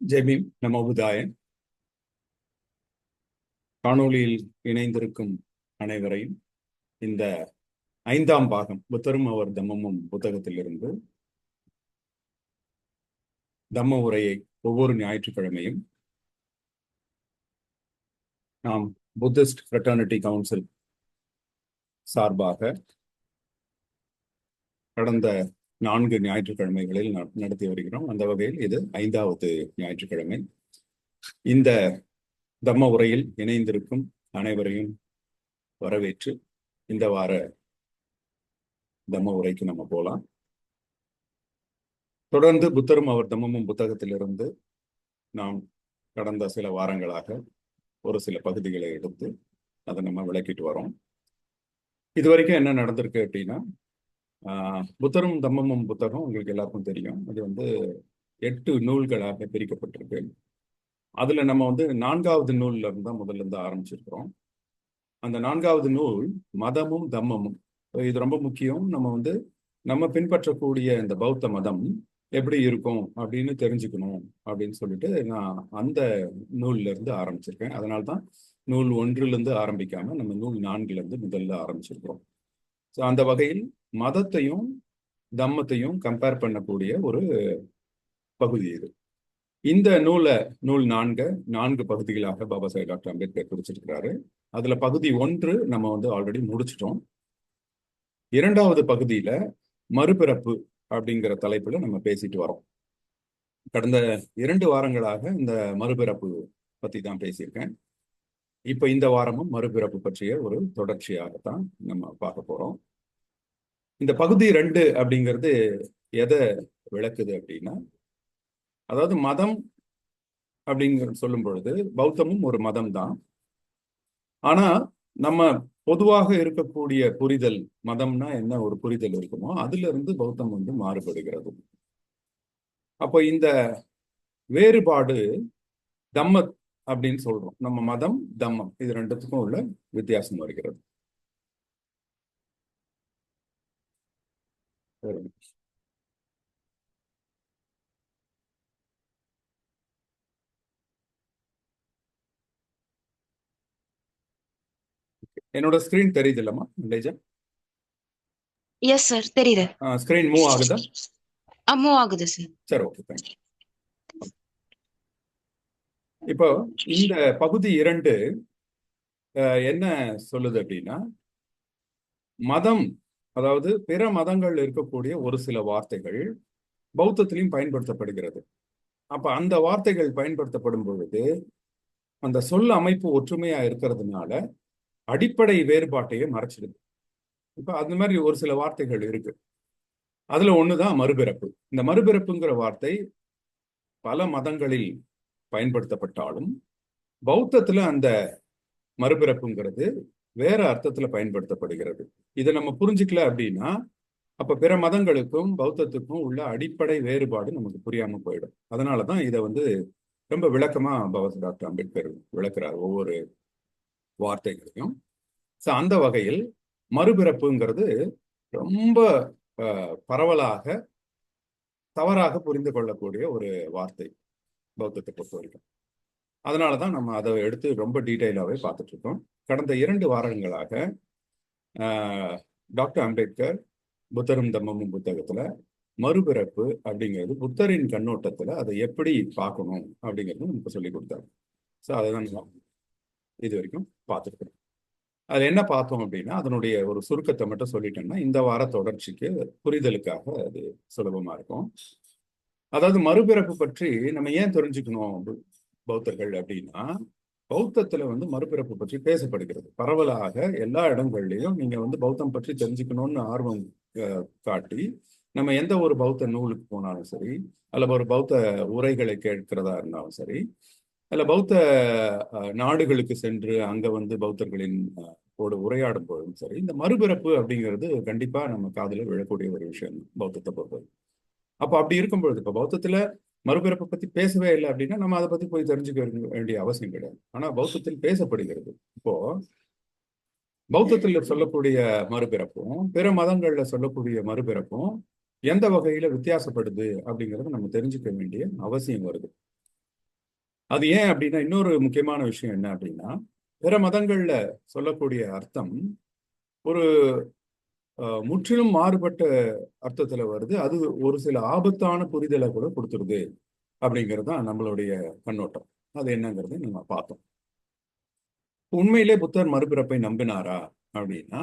ஜெய்பீம் நமோ புதாய. காணொளியில் இணைந்திருக்கும் அனைவரையும் இந்த 5ஆம் பாகம் புத்தரும் அவர் தம்மமும் புத்தகத்திலிருந்து தம்ம உரையை ஒவ்வொரு ஞாயிற்றுக்கிழமையும் நாம் புத்திஸ்ட் ஃப்ரெட்டர்னிட்டி கவுன்சில் சார்பாக கடந்த 4 ஞாயிற்றுக்கிழமைகளில் நடத்தி வருகிறோம். அந்த வகையில் இது 5வது ஞாயிற்றுக்கிழமை. இந்த தம்ம உரையில் இணைந்திருக்கும் அனைவரையும் வரவேற்று இந்த வார தம்ம உரைக்கு நம்ம போலாம். தொடர்ந்து புத்தரும் அவர் தம்மமும் புத்தகத்திலிருந்து நாம் கடந்த சில வாரங்களாக ஒரு சில பகுதிகளை எடுத்து அதை நம்ம விளக்கிட்டு வரோம். இது வரைக்கும் என்ன நடந்திருக்கு அப்படின்னா, புத்தரும் தம்மமும் புத்தகம் உங்களுக்கு எல்லாருக்கும் தெரியும். அது 8 நூல்களாக பிரிக்கப்பட்டிருக்கு. அதுல நம்ம 4வது நூல்ல இருந்து தான் முதல்ல இருந்து ஆரம்பிச்சிருக்கிறோம். அந்த 4வது நூல் மதமும் தம்மமும். இது ரொம்ப முக்கியம். நம்ம பின்பற்றக்கூடிய இந்த பௌத்த மதம் எப்படி இருக்கும் அப்படின்னு தெரிஞ்சுக்கணும் அப்படின்னு சொல்லிட்டு நான் அந்த நூல்ல இருந்து ஆரம்பிச்சிருக்கேன். அதனால்தான் நூல் 1லிருந்து ஆரம்பிக்காம நம்ம நூல் 4ல இருந்து முதல்ல ஆரம்பிச்சிருக்கிறோம். ஸோ அந்த வகையில் மதத்தையும் தம்மத்தையும் கம்பேர் பண்ணக்கூடிய ஒரு பகுதி இது. இந்த நூல் 4 பகுதிகளாக பாபா சாஹேப் டாக்டர் அம்பேத்கர் பிரிச்சிருக்கிறாரு. அதுல பகுதி 1 நம்ம ஆல்ரெடி முடிச்சிட்டோம். 2வது பகுதியில மறுபிறப்பு அப்படிங்கிற தலைப்புல நம்ம பேசிட்டு வரோம். கடந்த 2 வாரங்களாக இந்த மறுபிறப்பு பத்தி தான் பேசியிருக்கேன். இப்ப இந்த வாரமும் மறுபிறப்பு பற்றிய ஒரு தொடர்ச்சியாகத்தான் நம்ம பார்க்க போறோம். இந்த பகுதி 2 அப்படிங்கிறது எதை விளக்குது அப்படின்னா, அதாவது மதம் அப்படிங்கிற சொல்லும் பொழுது பௌத்தமும் ஒரு மதம் தான். ஆனா நம்ம பொதுவாக இருக்கக்கூடிய புரிதல், மதம்னா என்ன ஒரு புரிதல் இருக்குமோ அதுல இருந்து பௌத்தம் மாறுபடுகிறது. அப்போ இந்த வேறுபாடு தம்ம அப்படின்னு சொல்றோம். நம்ம மதம் தம்மம் இது 2த்துக்கும் உள்ள வித்தியாசம் வருகிறது. என்னோட ஸ்கிரீன் தெரியுது இல்லம்மா லேஜா? எஸ் சார், தெரியுது. ஸ்கிரீன் மூவ் ஆகுதா? மூவ் ஆகுது சார். சரி, ஓகே, தேங்க்ஸ். இப்போ இந்த பகுதி 2 என்ன சொல்லுது அப்படின்னா, மதம், அதாவது பிற மதங்கள் இருக்கக்கூடிய ஒரு சில வார்த்தைகள் பௌத்தத்திலையும் பயன்படுத்தப்படுகிறது. அப்ப அந்த வார்த்தைகள் பயன்படுத்தப்படும் பொழுது அந்த சொல் அமைப்பு ஒற்றுமையா இருக்கிறதுனால அடிப்படை வேறுபாட்டையே மறைச்சிடுது. இப்ப அந்த மாதிரி ஒரு சில வார்த்தைகள் இருக்கு. அதுல ஒண்ணுதான் மறுபிறப்பு. இந்த மறுபிறப்புங்கிற வார்த்தை பல மதங்களில் பயன்படுத்தப்பட்டாலும் பௌத்தத்துல அந்த மறுபிறப்புங்கிறது வேற அர்த்தத்துல பயன்படுத்தப்படுகிறது. இதை நம்ம புரிஞ்சுக்கல அப்படின்னா அப்ப பிற மதங்களுக்கும் பௌத்தத்துக்கும் உள்ள அடிப்படை வேறுபாடு நமக்கு புரியாம போயிடும். அதனாலதான் இதை ரொம்ப விளக்கமா பாபா டாக்டர் அம்பேத்கர் விளக்குறார் ஒவ்வொரு வார்த்தைகளையும். அந்த வகையில் மறுபிறப்புங்கிறது ரொம்ப பரவலாக தவறாக புரிந்து கொள்ளக்கூடிய ஒரு வார்த்தை பௌத்தத்தை பொறுத்த வரைக்கும். அதனாலதான் நம்ம அதை எடுத்து ரொம்ப டீட்டெயிலாவே பார்த்துட்டு இருக்கோம். கடந்த 2 வாரங்களாக டாக்டர் அம்பேத்கர் புத்தரும் தம்மமும் புத்தகத்துல மறுபிறப்பு அப்படிங்கிறது புத்தரின் கண்ணோட்டத்துல அதை எப்படி பார்க்கணும் அப்படிங்கிறது நமக்கு சொல்லி கொடுத்தாரு. ஸோ அதை தான் இது வரைக்கும் பார்த்துருக்கோம். அது என்ன பார்த்தோம் அப்படின்னா, அதனுடைய ஒரு சுருக்கத்தை மட்டும் சொல்லிட்டோம்னா இந்த வார தொடர்ச்சிக்கு புரிதலுக்காக அது சுலபமா இருக்கும். அதாவது மறுபிறப்பு பற்றி நம்ம ஏன் தெரிஞ்சுக்கணும் பௌத்தர்கள் அப்படின்னா, பௌத்தத்துல மறுபிறப்பு பற்றி பேசப்படுகிறது பரவலாக எல்லா இடங்கள்லயும். நீங்க பௌத்தம் பற்றி தெரிஞ்சுக்கணும்னு ஆர்வம் காட்டி நம்ம எந்த ஒரு பௌத்த நூலுக்கு போனாலும் சரி, அல்ல ஒரு பௌத்த உரைகளை கேட்கிறதா இருந்தாலும் சரி, அல்ல பௌத்த நாடுகளுக்கு சென்று அங்க பௌத்தர்களின் உரையாடும் போதும் சரி, இந்த மறுபிறப்பு அப்படிங்கிறது கண்டிப்பா நம்ம காதுல விழக்கூடிய ஒரு விஷயம் பௌத்தத்தை பொறுத்தவரை. அப்ப அப்படி இருக்கும் பொழுது இப்ப பௌத்தத்துல மறுபிறப்பை பத்தி பேசவே இல்லை அப்படின்னா நம்ம அதை பத்தி போய் தெரிஞ்சுக்க வேண்டிய அவசியம் கிடையாது. ஆனா பௌத்தத்தில் பேசப்படுகிறது. இப்போ பௌத்தத்தில் சொல்லக்கூடிய மறுபிறப்பும் பிற மதங்கள்ல சொல்லக்கூடிய மறுபிறப்பும் எந்த வகையில வித்தியாசப்படுது அப்படிங்கறத நம்ம தெரிஞ்சுக்க வேண்டிய அவசியம் வருது. அது ஏன் அப்படின்னா, இன்னொரு முக்கியமான விஷயம் என்ன அப்படின்னா, பிற மதங்கள்ல சொல்லக்கூடிய அர்த்தம் ஒரு முற்றிலும் மாறுபட்ட அர்த்தத்துல வருது. அது ஒரு சில ஆபத்தான புரிதலை கூட கொடுத்துருது அப்படிங்கிறது தான் நம்மளுடைய கண்ணோட்டம். அது என்னங்கிறத நம்ம பார்த்தோம். உண்மையிலே புத்தர் மறுபிறப்பை நம்பினாரா அப்படின்னா,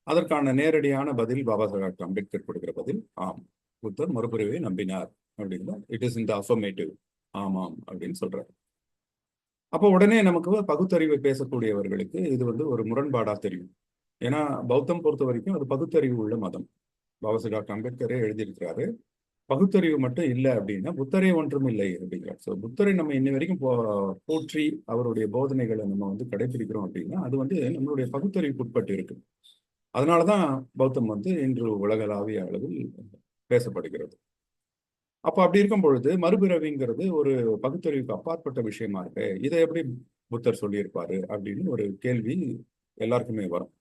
அதற்கான நேரடியான பதில் பாபா சாஹேப் அம்பேத்கர் கொடுக்கிற பதில் ஆம். புத்தர் மறுபிறவை நம்பினார் அப்படின்னா it is in the affirmative, ஆமாம் அப்படின்னு சொல்றாரு. அப்போ உடனே நமக்கு பகுத்தறிவை பேசக்கூடியவர்களுக்கு இது ஒரு முரண்பாடா தெரியும். ஏன்னா பௌத்தம் பொறுத்த வரைக்கும் அது பகுத்தறிவு உள்ள மதம். பாபா சாஹேப் அம்பேத்கரே எழுதியிருக்கிறாரு, பகுத்தறிவு மட்டும் இல்லை அப்படின்னா புத்தரே ஒன்றும் இல்லை அப்படிங்கிறார். ஸோ புத்தரை நம்ம இன்னி வரைக்கும் போற்றி அவருடைய போதனைகளை நம்ம கடைபிடிக்கிறோம் அப்படின்னா அது நம்மளுடைய பகுத்தறிவுக்கு உட்பட்டு இருக்கு. அதனாலதான் பௌத்தம் இன்று உலகளாவிய அளவில் பேசப்படுகிறது. அப்ப அப்படி இருக்கும் பொழுது மறுபிறவிங்கிறது ஒரு பகுத்தறிவுக்கு அப்பாற்பட்ட விஷயமா இருக்கு. இதை எப்படி புத்தர் சொல்லியிருப்பாரு அப்படின்னு ஒரு கேள்வி எல்லாருக்குமே வரும்.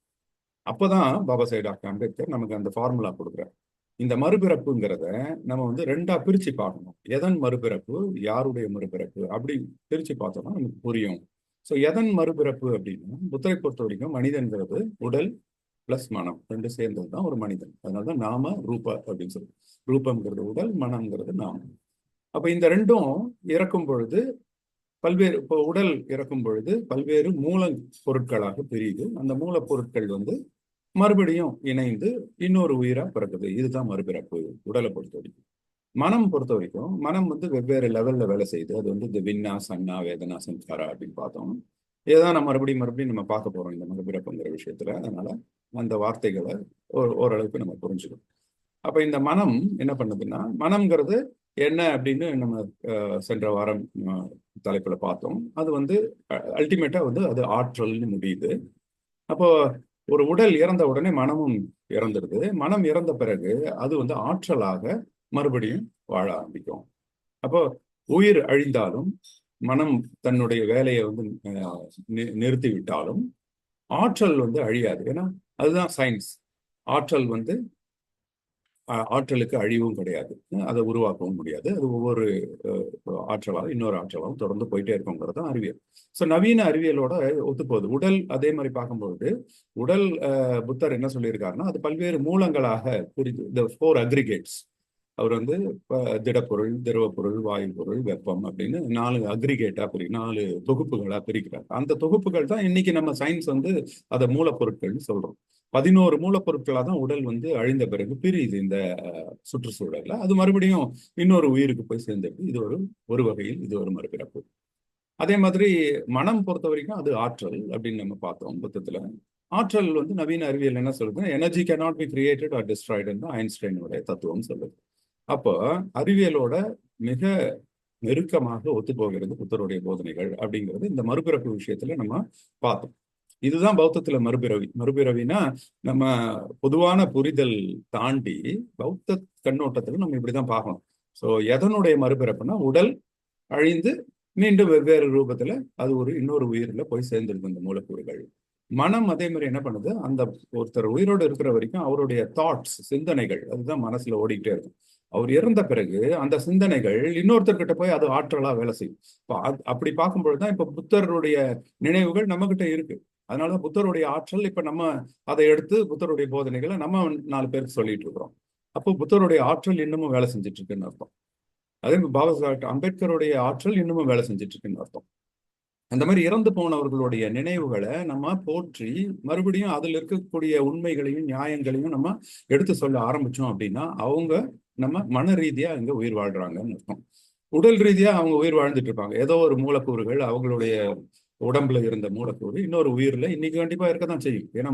அப்பதான் பாபா சாஹேப் டாக்டர் அம்பேத்கர் நமக்கு அந்த ஃபார்முலா கொடுக்குறாரு. இந்த மறுபிறப்புங்கிறத நம்ம ரெண்டா பிரிச்சு பார்க்கணும். எதன் மறுபிறப்பு, யாருடைய மறுபிறப்பு அப்படி பிரிச்சு பார்த்தோம்னா நமக்கு புரியும். ஸோ எதன் மறுபிறப்பு அப்படின்னா, புத்தரை பொறுத்த வரைக்கும் மனிதன்கிறது உடல் பிளஸ் மனம் ரெண்டு சேர்ந்தது தான் ஒரு மனிதன். அதனாலதான் நாம ரூப அப்படின்னு சொல்லுவோம். ரூபம்ங்கிறது உடல், மனம்ங்கிறது நாமம். அப்ப இந்த ரெண்டும் இறக்கும் பொழுது பல்வேறு, இப்போ உடல் இறக்கும் பொழுது பல்வேறு மூல பொருட்களாக பிரியுது. அந்த மூலப்பொருட்கள் மறுபடியும் இணைந்து இன்னொரு உயிரா பிறக்குது. இதுதான் மறுபிறப்பு உடலை பொறுத்த வரைக்கும். மனம் பொறுத்த வரைக்கும் மனம் வெவ்வேறு லெவல்ல வேலை செய்யுது. அது இந்த வின்னா, சன்னா, வேதனா, சம்ஸ்காரா அப்படின்னு பார்த்தோம். இதுதான் நம்ம மறுபடியும் நம்ம பார்க்க போறோம் இந்த மறுபிறப்புங்கிற விஷயத்துல. அதனால அந்த வார்த்தைகளை ஓரளவுக்கு நம்ம புரிஞ்சுக்கணும். அப்ப இந்த மனம் என்ன பண்ணுதுன்னா, மனம்ங்கிறது என்ன அப்படின்னு நம்ம சென்ற வாரம் தலைப்புல பார்த்தோம். அது அல்டிமேட்டா அது ஆற்றல்னு முடியுது. அப்போ ஒரு உடல் இறந்த உடனே மனமும் இறந்துடுது. மனம் இறந்த பிறகு அது ஆற்றலாக மறுபடியும் வாழ ஆரம்பிக்கும். அப்போ உயிர் அழிந்தாலும் மனம் தன்னுடைய வேலையை நிறுத்தி விட்டாலும் ஆற்றல் அழியாது. ஏன்னா அதுதான் சயின்ஸ். ஆற்றல் ஆற்றலுக்கு அழிவும் கிடையாது, அதை உருவாக்கவும் முடியாது. அது ஒவ்வொரு ஆற்றலாகவும் இன்னொரு ஆற்றலாகவும் தொடர்ந்து போயிட்டே இருக்குங்கிறது தான் அறிவியல். ஸோ நவீன அறிவியலோட ஒத்துப்போகுது. உடல் அதே மாதிரி பார்க்கும்போது உடல் புத்தர் என்ன சொல்லியிருக்காருன்னா, அது பல்வேறு மூலங்களாக பிரித்து, இந்த 4 அக்ரிகேட்ஸ். அவர் திடப்பொருள், திரவ பொருள், வாயு பொருள், வெப்பம் அப்படின்னு 4 அக்ரிகேட்டா 4 தொகுப்புகளா பிரிக்கிறார். அந்த தொகுப்புகள் தான் இன்னைக்கு நம்ம சயின்ஸ் அதை மூலப்பொருட்கள்னு சொல்றோம். 11 மூலப்பொருட்களாக தான் உடல் அழிந்த பிறகு பிரியுது இந்த சுற்றுச்சூழல்ல. அது மறுபடியும் இன்னொரு உயிருக்கு போய் சேர்ந்துருக்கு. இது ஒரு வகையில் இது ஒரு மறுபிறப்பு. அதே மாதிரி மனம் பொறுத்த வரைக்கும் அது ஆற்றல் அப்படின்னு நம்ம பார்த்தோம் புத்தத்துல. ஆற்றல் நவீன அறிவியல் என்ன சொல்லுது, energy cannot be created or டிஸ்ட்ராய்டுன்னு ஐன்ஸ்டைனுடைய தத்துவம் சொல்லுது. அப்போ அறிவியலோட மிக நெருக்கமாக ஒத்துப்போகிறது புத்தருடைய போதனைகள் அப்படிங்கிறது இந்த மறுபிறப்பு விஷயத்துல நம்ம பார்த்தோம். இதுதான் பௌத்தத்துல மறுபிறவி. மறுபிறவினா நம்ம பொதுவான புரிதல் தாண்டி பௌத்த கண்ணோட்டத்துல நம்ம இப்படிதான் பார்க்கணும். ஸோ எதனுடைய மறுபிறப்புனா, உடல் அழிந்து மீண்டும் வெவ்வேறு ரூபத்துல அது இன்னொரு உயிரில போய் சேர்ந்துருக்கு இந்த மூலக்கூறுகள். மனம் அதே மாதிரி என்ன பண்ணுது, அந்த ஒருத்தர் உயிரோடு இருக்கிற வரைக்கும் அவருடைய தாட்ஸ், சிந்தனைகள் அதுதான் மனசுல ஓடிக்கிட்டே இருக்கும். அவர் இறந்த பிறகு அந்த சிந்தனைகள் இன்னொருத்தர்கிட்ட போய் அது ஆற்றலா வேலை செய்யும். இப்போ அப்படி பார்க்கும்பொழுதுதான் இப்ப புத்தருடைய நினைவுகள் நம்ம கிட்ட இருக்கு. அதனாலதான் புத்தருடைய ஆற்றல் இப்ப நம்ம அதை எடுத்து புத்தருடைய போதனைகளை நம்ம 4 பேருக்கு சொல்லிட்டு இருக்கிறோம். அப்போ புத்தருடைய ஆற்றல் இன்னமும் வேலை செஞ்சுட்டு இருக்குன்னு அர்த்தம். அதே பாபா சாஹேப் அம்பேத்கருடைய ஆற்றல் இன்னமும் வேலை செஞ்சுட்டு இருக்குன்னு அர்த்தம். அந்த மாதிரி இறந்து போனவர்களுடைய நினைவுகளை நம்ம போற்றி மறுபடியும் அதில் இருக்கக்கூடிய உண்மைகளையும் நியாயங்களையும் நம்ம எடுத்து சொல்ல ஆரம்பிச்சோம் அப்படின்னா அவங்க நம்ம மன ரீதியா இங்க உயிர் வாழ்றாங்கன்னு அர்த்தம். உடல் ரீதியா அவங்க உயிர் வாழ்ந்துட்டு இருப்பாங்க. ஏதோ ஒரு மூலக்கூறுகள், அவங்களுடைய உடம்புல இருந்த மூலக்கூறு இன்னொரு உயிர்ல இன்னைக்கு கண்டிப்பா இருக்கதான் செய்யும். ஏன்னா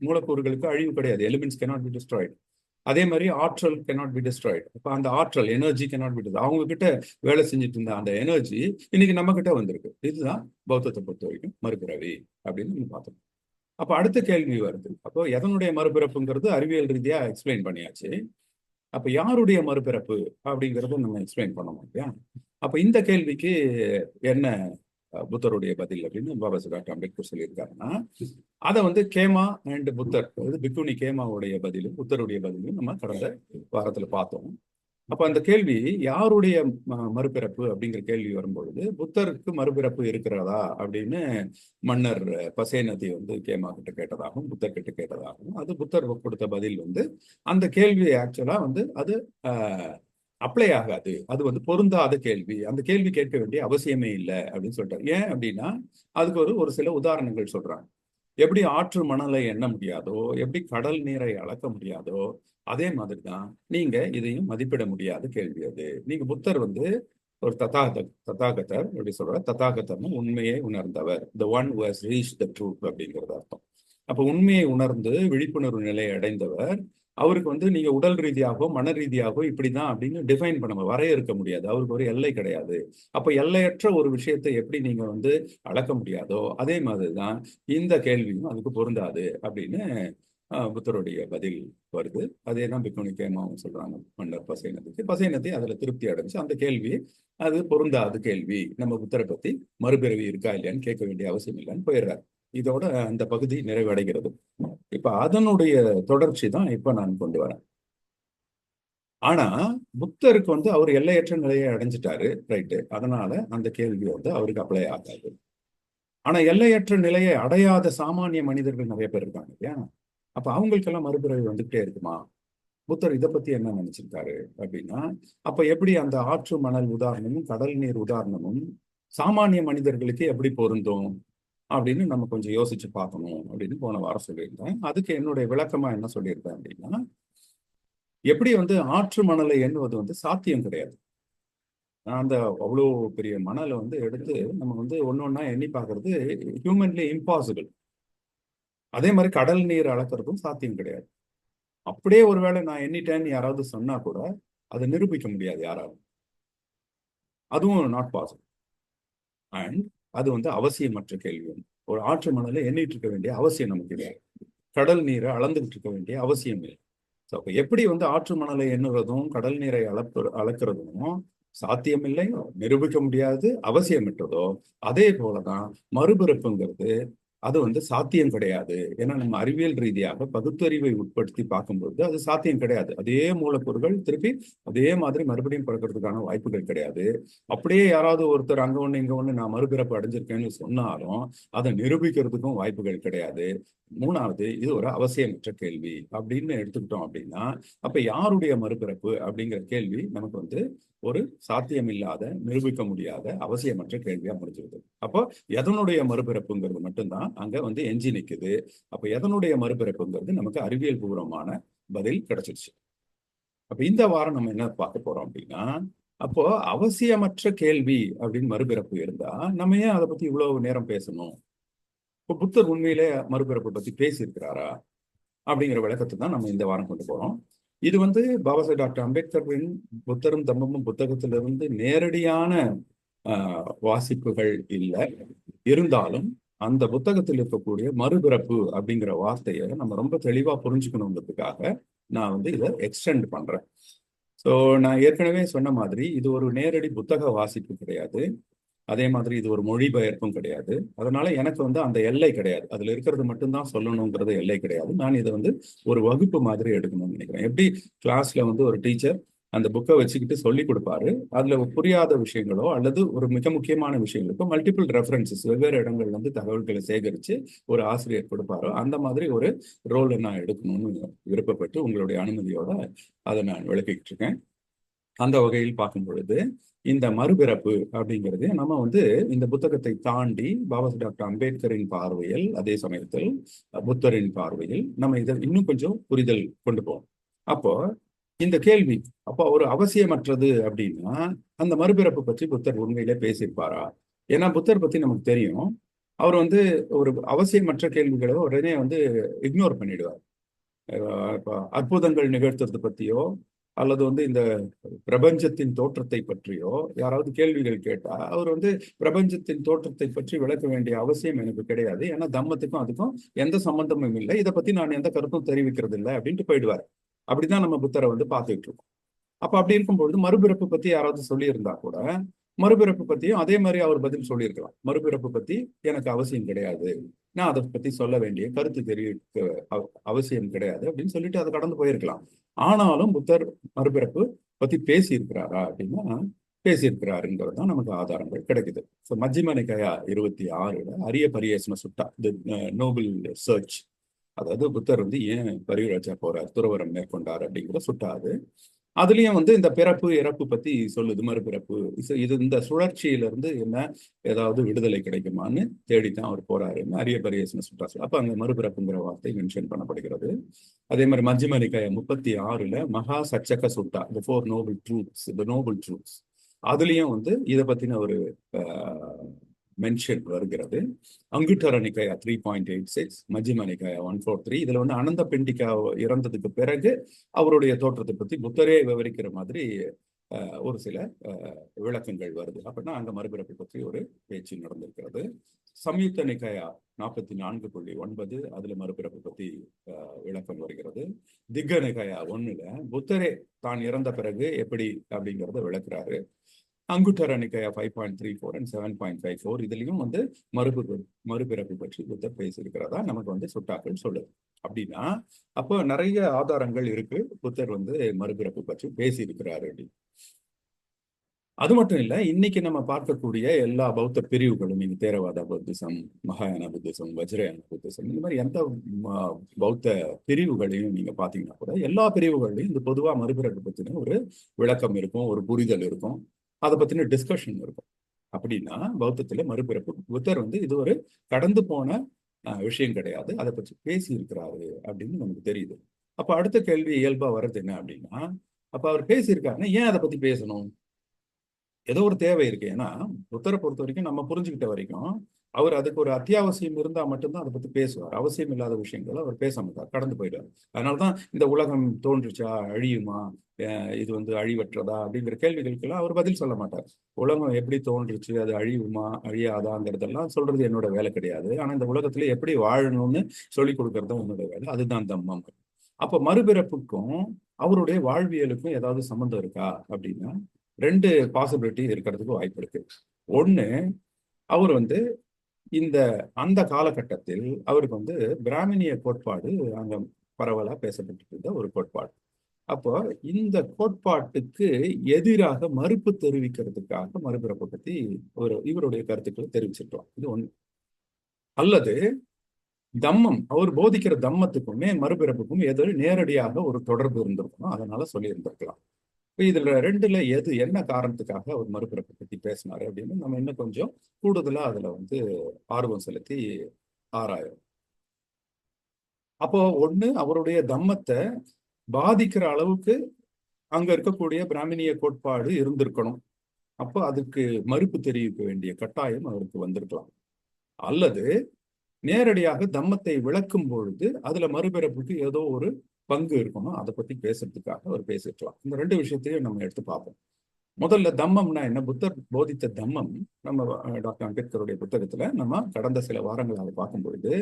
மூலக்கூறுகளுக்கு அழிவு கிடையாது. Elements cannot be destroyed. அதே மாதிரி ஆற்றல் cannot be destroyed. அப்ப அந்த ஆற்றல், எனர்ஜி cannot be destroyed. அவங்க கிட்ட வேலை செஞ்சுட்டு இருந்த அந்த எனர்ஜி இன்னைக்கு நம்ம கிட்ட வந்திருக்கு. இதுதான் பௌத்தத்தை பொறுத்த வரைக்கும் மறுபிறவி அப்படின்னு நம்ம பார்த்தோம். அப்ப அடுத்த கேள்வி வருது, அப்போ எதனுடைய மறுபிறப்புங்கிறது அறிவியல் ரீதியா எக்ஸ்பிளைன் பண்ணியாச்சு. அப்ப யாருடைய மறுபிறப்பு அப்படிங்கறத நம்ம எக்ஸ்பிளைன் பண்ணணும் இல்லையா? அப்ப இந்த கேள்விக்கு என்ன புத்தருடைய பதில் அப்படின்னு பாபா சாஹேப் டாக்டர் அம்பேத்கர் சொல்லியிருக்காருன்னா, அதை வந்து கேமா அண்ட் புத்தர், அதாவது பிக்குனி கேமாவுடைய பதிலும் புத்தருடைய பதிலும் நம்ம கடந்த வாரத்துல பார்த்தோம். அப்ப அந்த கேள்வி யாருடைய மறுபிறப்பு அப்படிங்கிற கேள்வி வரும்பொழுது, புத்தருக்கு மறுபிறப்பு இருக்கிறதா அப்படின்னு மன்னர் பசேனதி வந்து கேமா கிட்ட கேட்டதாகவும் புத்தர் கிட்ட கேட்டதாகவும், அது புத்தர் கொடுத்த பதில் வந்து அந்த கேள்வி ஆக்சுவலா வந்து அது அப்ளை ஆகாது, அது வந்து பொருந்தாத கேள்வி, அந்த கேள்வி கேட்க வேண்டிய அவசியமே இல்லை அப்படின்னு சொல்லிட்டாரு. ஏன் அப்படின்னா அதுக்கு ஒரு சில உதாரணங்கள் சொல்றாங்க. எப்படி ஆற்று மணலை எண்ண முடியாதோ, எப்படி கடல் நீரை அளக்க முடியாதோ, அதே மாதிரிதான் நீங்க இதையும் மதிப்பிட முடியாத கேள்வி அது. நீங்க புத்தர் வந்து ஒரு ததாகதர் எப்படி சொல்ற, ததாகதர்னு உண்மையை உணர்ந்தவர், the one who has reached the truth அப்படிங்கிறது அர்த்தம். அப்ப உண்மையை உணர்ந்து விழிப்புணர்வு நிலையை அடைந்தவர். அவருக்கு வந்து நீங்க உடல் ரீதியாகவோ மன ரீதியாகவோ இப்படிதான் அப்படின்னு டிஃபைன் பண்ண வரையறுக்க முடியாது, அவருக்கு ஒரு எல்லை கிடையாது. அப்ப எல்லையற்ற ஒரு விஷயத்தை எப்படி நீங்க வந்து அளக்க முடியாதோ, அதே மாதிரிதான் இந்த கேள்வியும் அதுக்கு பொருந்தாது அப்படின்னு புத்தருடைய பதில் வருது. அதே தான் பிக்குனி கேமாவும் சொல்றாங்க மன்னர் பசைனத்துக்கு. பசைனத்தி அதுல திருப்தி அடைஞ்சு அந்த கேள்வி அது பொருந்தாத கேள்வி, நம்ம புத்தரை பத்தி மறுபிறவி இருக்கா இல்லையான்னு கேட்க வேண்டிய அவசியம் இல்லைன்னு போயிடுறாரு. இதோட அந்த பகுதி நிறைவடைகிறது. இப்ப அதனுடைய தொடர்ச்சி தான் இப்ப நான் கொண்டு வரேன். ஆனா புத்தருக்கு வந்து அவர் எல்லையற்ற நிலையை அடைஞ்சிட்டாரு, ரைட்டு, அதனால அந்த கேள்வி வந்து அவருக்கு அப்ளை ஆகாது. ஆனா எல்லையற்ற நிலையை அடையாத சாமானிய மனிதர்கள் நிறைய பேர் இருக்காங்க இல்லையா, அப்ப அவங்களுக்கெல்லாம் மறுபிறவி வந்துகிட்டே இருக்குமா? புத்தர் இதை பத்தி என்ன நினைச்சிருக்காரு அப்படின்னா, அப்ப எப்படி அந்த ஆற்று மணல் உதாரணமும் கடல் நீர் உதாரணமும் சாமானிய மனிதர்களுக்கு எப்படி பொருந்தும் அப்படின்னு நம்ம கொஞ்சம் யோசிச்சு பார்க்கணும் அப்படின்னு போன வாரம் சொல்லியிருந்தேன். அதுக்கு என்னுடைய விளக்கமா என்ன சொல்லியிருக்கேன் அப்படின்னா, எப்படி வந்து ஆற்று மணலை எண்ணுவது வந்து சாத்தியம் கிடையாது. அந்த அவ்வளோ பெரிய மணலை வந்து எடுத்து நம்ம வந்து ஒன்னொன்னா எண்ணி பார்க்கறது ஹியூமன்லி இம்பாசிபிள். அதே மாதிரி கடல் நீர் அளக்கிறதும் சாத்தியம் கிடையாது. அப்படியே ஒருவேளை நான் எண்ணிட்டேன்னு யாராவது சொன்னா கூட அதை நிரூபிக்க முடியாது யாராலும், அதுவும் நாட் பாசிபிள். அண்ட் அது வந்து அவசியமற்ற கேள்வி. ஒரு ஆற்று மணலை எண்ணிட்டு இருக்க வேண்டிய அவசியம் நமக்கு இல்லை, கடல் நீரை அளந்துகிட்டு இருக்க வேண்டிய அவசியம் இல்லை. ஸோ அப்போ எப்படி வந்து ஆற்று மணலை எண்ணுறதும் கடல் நீரை அளக்கிறதும் சாத்தியமில்லை, நிரூபிக்க முடியாது, அவசியமற்றதோ, அதே போலதான் மறுபிறப்புங்கிறது அது வந்து சாத்தியம் கிடையாது. ஏன்னா நம்ம அறிவியல் ரீதியாக பகுத்தறிவை உட்படுத்தி பார்க்கும்பொழுது அது சாத்தியம் கிடையாது. அதே மூலக்கூறுகள் திருப்பி அதே மாதிரி மறுபடியும் பிறக்கிறதுக்கான வாய்ப்புகள் கிடையாது. அப்படியே யாராவது ஒருத்தர் அங்க ஒண்ணு இங்க ஒண்ணு நான் மறுபிறப்பு அடைஞ்சிருக்கேன்னு சொன்னாலும் அதை நிரூபிக்கிறதுக்கும் வாய்ப்புகள் கிடையாது. மூணாவது, இது ஒரு அவசியமற்ற கேள்வி அப்படின்னு எடுத்துக்கிட்டோம் அப்படின்னா, அப்ப யாருடைய மறுபிறப்பு அப்படிங்கிற கேள்வி நமக்கு வந்து ஒரு சாத்தியமில்லாத, நிரூபிக்க முடியாத, அவசியமற்ற கேள்வியா முடிஞ்சிருது. அப்போ எதனுடைய மறுபிறப்புங்கிறது மட்டும்தான் அங்க வந்து எஞ்சி நிக்குது. அப்ப எதனுடைய மறுபிறப்புங்கிறது நமக்கு அறிவியல் பூர்வமான பதில் கிடைச்சிருச்சு. அப்ப இந்த வாரம் நம்ம என்ன பார்க்க போறோம் அப்படின்னா, அப்போ அவசியமற்ற கேள்வி அப்படின்னு மறுபிறப்பு இருந்தா நம்ம ஏன் அதை பத்தி இவ்வளவு நேரம் பேசணும்? இப்போ புத்தர் உண்மையிலே மறுபிறப்பை பத்தி பேசியிருக்கிறாரா அப்படிங்கிற விளக்கத்தை தான் நம்ம இந்த வாரம் கொண்டு போறோம். இது வந்து பாபா சாஹேப் டாக்டர் அம்பேத்கரின் புத்தரும் தம்மமும் புத்தகத்திலிருந்து நேரடியான வாசிப்புகள் இல்லை. இருந்தாலும் அந்த புத்தகத்தில் இருக்கக்கூடிய மறுபிறப்பு அப்படிங்கிற வார்த்தையை நம்ம ரொம்ப தெளிவா புரிஞ்சுக்கணுங்கிறதுக்காக நான் வந்து இதை எக்ஸ்டெண்ட் பண்றேன். ஸோ நான் ஏற்கனவே சொன்ன மாதிரி இது ஒரு நேரடி புத்தக வாசிப்பு கிடையாது, அதே மாதிரி இது ஒரு மொழிபெயர்ப்பும் கிடையாது. அதனால எனக்கு வந்து அந்த எல்லை கிடையாது, அதுல இருக்கிறது மட்டும்தான் சொல்லணுங்கிறது எல்லை கிடையாது. நான் இதை வந்து ஒரு வகுப்பு மாதிரி எடுக்கணும்னு நினைக்கிறேன். எப்படி கிளாஸ்ல வந்து ஒரு டீச்சர் அந்த புக்கை வச்சுக்கிட்டு சொல்லி கொடுப்பாரு, அதுல புரியாத விஷயங்களோ அல்லது ஒரு மிக முக்கியமான விஷயங்களுக்கோ மல்டிபிள் ரெஃபரன்சஸ் வெவ்வேறு இடங்கள்ல இருந்து தகவல்களை சேகரித்து ஒரு ஆசிரியர் கொடுப்பாரோ, அந்த மாதிரி ஒரு ரோலை நான் எடுக்கணும்னு விருப்பப்பட்டு உங்களுடைய அனுமதியோட அதை நான் விளக்கிக்கிட்டு இருக்கேன். அந்த வகையில் பார்க்கும் பொழுது இந்த மறுபிறப்பு அப்படிங்கிறது நம்ம வந்து இந்த புத்தகத்தை தாண்டி பாபா சாஹேப் டாக்டர் அம்பேத்கரின் பார்வையில், அதே சமயத்தில் புத்தரின் பார்வையில் நம்ம இதை இன்னும் கொஞ்சம் புரிதல் கொண்டு போவோம். அப்போ இந்த கேள்வி அப்போ ஒரு அவசியமற்றது அப்படின்னா அந்த மறுபிறப்பு பற்றி புத்தர் உண்மையிலே பேசியிருப்பாரா? ஏன்னா புத்தர் பத்தி நமக்கு தெரியும், அவர் வந்து ஒரு அவசியமற்ற கேள்விகளை உடனே வந்து இக்னோர் பண்ணிடுவார். அற்புதங்கள் நிகழ்த்துறது பத்தியோ அல்லது வந்து இந்த பிரபஞ்சத்தின் தோற்றத்தை பற்றியோ யாராவது கேள்விகள் கேட்டா அவர் வந்து பிரபஞ்சத்தின் தோற்றத்தை பற்றி விளக்க வேண்டிய அவசியம் எனக்கு கிடையாது, ஏன்னா தம்மத்துக்கும் அதுக்கும் எந்த சம்பந்தமும் இல்லை, இதை பத்தி நான் எந்த கருத்தும் தெரிவிக்கிறது இல்லை அப்படின்ட்டு போயிடுவார். அப்படிதான் நம்ம புத்தரை வந்து பார்த்துக்கிட்டு இருக்கோம். அப்ப அப்படி இருக்கும்பொழுது மறுபிறப்பு பத்தி யாராவது சொல்லியிருந்தா கூட மறுபிறப்பு பத்தியும் அதே மாதிரி அவர் பதில் சொல்லியிருக்கலாம். மறுபிறப்பு பத்தி எனக்கு அவசியம் கிடையாது, நான் அதை பத்தி சொல்ல வேண்டிய கருத்து தெரிவிக்க அவசியம் கிடையாது அப்படின்னு சொல்லிட்டு அதை கடந்து போயிருக்கலாம். ஆனாலும் புத்தர் மறுபிறப்பு பத்தி பேசி இருக்கிறாரா அப்படின்னா பேசியிருக்கிறாருங்கிறது தான் நமக்கு ஆதாரங்கள் கிடைக்குது. ஸோ மஜ்ஜிம நிகாயா 26 அரிய பரியேசன சுட்டா, தி நோபல் சர்ச், அதாவது புத்தர் வந்து ஏன் பரிவிராஜா போறார், துறவரம் மேற்கொண்டார் அப்படிங்கிற சுட்டாது. அதுலயும் வந்து இந்த பிறப்பு இறப்பு பத்தி சொல்லுது, மறுபிறப்பு. இது இந்த சுழற்சியில இருந்து என்ன ஏதாவது விடுதலை கிடைக்குமான்னு தேடித்தான் அவர் போறாருன்னு அரிய பரியேசன சுட்டா. அப்ப அங்க மறுபிறப்புங்கிற வார்த்தை மென்ஷன் பண்ணப்படுகிறது. அதே மாதிரி மஜ்ஜிம நிகாயா 36 மகா சச்சக சுட்டா, the four Nobel truths, the Nobel truths, அதுலயும் வந்து இதை பத்தின ஒரு மென்ஷன் வருகிறது. அங்குட்டர நிகாயா 3.86, மஜ்ஜிம நிகாயா 143. இதுல வந்து அனந்த பிண்டிகா இறந்ததுக்கு பிறகு அவருடைய தோற்றத்தை பத்தி புத்தரே விவரிக்கிற மாதிரி ஒரு சில விளக்கங்கள் வருது. அப்படின்னா அங்க மறுபிறப்பை பற்றி ஒரு பேச்சு நடந்திருக்கிறது. சம்யுக்த நிகாயா 44.9, அதுல மறுபிறப்பை பத்தி விளக்கம் வருகிறது. திக்க நிகாயா 1ல புத்தரே தான் இறந்த பிறகு எப்படி அப்படிங்கிறத விளக்குறாரு. அங்குட்டர நிகாயா 5.34 and 7.54, இதுலயும் வந்து மறுபிறப்பு பற்றி புத்தர் பேசியிருக்கிறதா நமக்கு வந்து சுட்டாக்கள் சொல்லுது. அப்படின்னா அப்போ நிறைய ஆதாரங்கள் இருக்கு புத்தர் வந்து மறுபிறப்பு பற்றி பேசியிருக்கிறாரு அப்படின்னு. அது மட்டும் இல்ல, இன்னைக்கு நம்ம பார்க்கக்கூடிய எல்லா பௌத்த பிரிவுகளும், நீங்க தேரவாத புத்திசம், மகாயான புத்திசம், வஜ்ரயான புத்திசம், இந்த மாதிரி எந்த பௌத்த பிரிவுகளையும் நீங்க பாத்தீங்கன்னா கூட எல்லா பிரிவுகளையும் இந்த பொதுவா மறுபிறப்பு பத்தின ஒரு விளக்கம் இருக்கும், ஒரு புரிதல் இருக்கும், அதை பத்தின டிஸ்கஷன் இருக்கும். அப்படின்னா பௌத்தத்துல மறுபிறப்பு புத்தர் வந்து இது ஒரு கடந்து போன விஷயம் கிடையாது, அதை பற்றி பேசி இருக்கிறாரு அப்படின்னு நமக்கு தெரியுது. அப்ப அடுத்த கேள்வி இயல்பா வர்றது என்ன அப்படின்னா, அப்ப அவர் பேசியிருக்காருன்னா ஏன் அதை பத்தி பேசணும்? ஏதோ ஒரு தேவை இருக்கு. ஏன்னா புத்தரை பொறுத்த வரைக்கும் நம்ம புரிஞ்சுக்கிட்ட வரைக்கும் அவர் அதுக்கு ஒரு அத்தியாவசியம் இருந்தா மட்டும்தான் அதை பத்தி பேசுவார். அவசியம் இல்லாத விஷயங்களை அவர் பேச மாட்டார், கடந்து போயிடுவார். அதனாலதான் இந்த உலகம் தோன்றுச்சா, அழியுமா, இது வந்து அழிவற்றதா அப்படிங்கிற கேள்விகளுக்கெல்லாம் அவர் பதில் சொல்ல மாட்டார். உலகம் எப்படி தோன்றுச்சு, அது அழியுமா அழியாதாங்கிறதெல்லாம் சொல்றது என்னோட வேலை கிடையாது. ஆனா இந்த உலகத்துல எப்படி வாழணும்னு சொல்லி கொடுக்கறதும் என்னோட வேலை. அதுதான் தம்மம். அப்ப மறுபிறப்புக்கும் அவருடைய வாழ்வியலுக்கும் ஏதாவது சம்மந்தம் இருக்கா அப்படின்னா ரெண்டு பாசிபிலிட்டி இருக்கிறதுக்கு வாய்ப்பு இருக்கு. ஒண்ணு, அவர் வந்து அந்த காலகட்டத்தில் அவருக்கு வந்து பிராமணிய கோட்பாடு அங்க பரவலா பேசப்பட்டு இருந்த ஒரு கோட்பாடு. அப்போ இந்த கோட்பாட்டுக்கு எதிராக மறுப்பு தெரிவிக்கிறதுக்காக மறுபிறப்பை பத்தி இவருடைய கருத்துக்களை தெரிவிச்சிருக்கலாம். இது ஒண்ணு. அல்லது தம்மம், அவர் போதிக்கிற தம்மத்துக்குமே மறுபிறப்புக்கும் ஏதோ நேரடியாக ஒரு தொடர்பு இருந்திருக்கணும், அதனால சொல்லி இருந்திருக்கலாம். இதுல ரெண்டுல எது என்ன காரணத்துக்காக அவர் மறுபிறப்பை பத்தி பேசினாரு அப்படின்னு நம்ம இன்னும் கொஞ்சம் கூடுதலா அதுல வந்து ஆர்வம் செலுத்தி ஆராயும். அப்போ ஒண்ணு, அவருடைய தம்மத்தை பாதிக்கிற அளவுக்கு அங்க இருக்கக்கூடிய பிராமணிய கோட்பாடு இருந்திருக்கணும், அப்போ அதுக்கு மறுப்பு தெரிவிக்க வேண்டிய கட்டாயம் அவருக்கு வந்திருக்கலாம். அல்லது நேரடியாக தம்மத்தை விளக்கும் பொழுது அதுல மறுபிறப்புக்கு ஏதோ ஒரு பங்கு இருக்கணும், அதை பத்தி பேசுறதுக்காக அவர் பேசிக்கலாம். இந்த ரெண்டு விஷயத்தையும் நம்ம எடுத்து பார்ப்போம். முதல்ல தம்மம்னா என்ன? புத்தர் போதித்த தம்மம் நம்ம டாக்டர் அம்பேத்கருடைய புத்தகத்துல நம்ம கடந்த சில வாரங்களாக பார்க்கும் பொழுது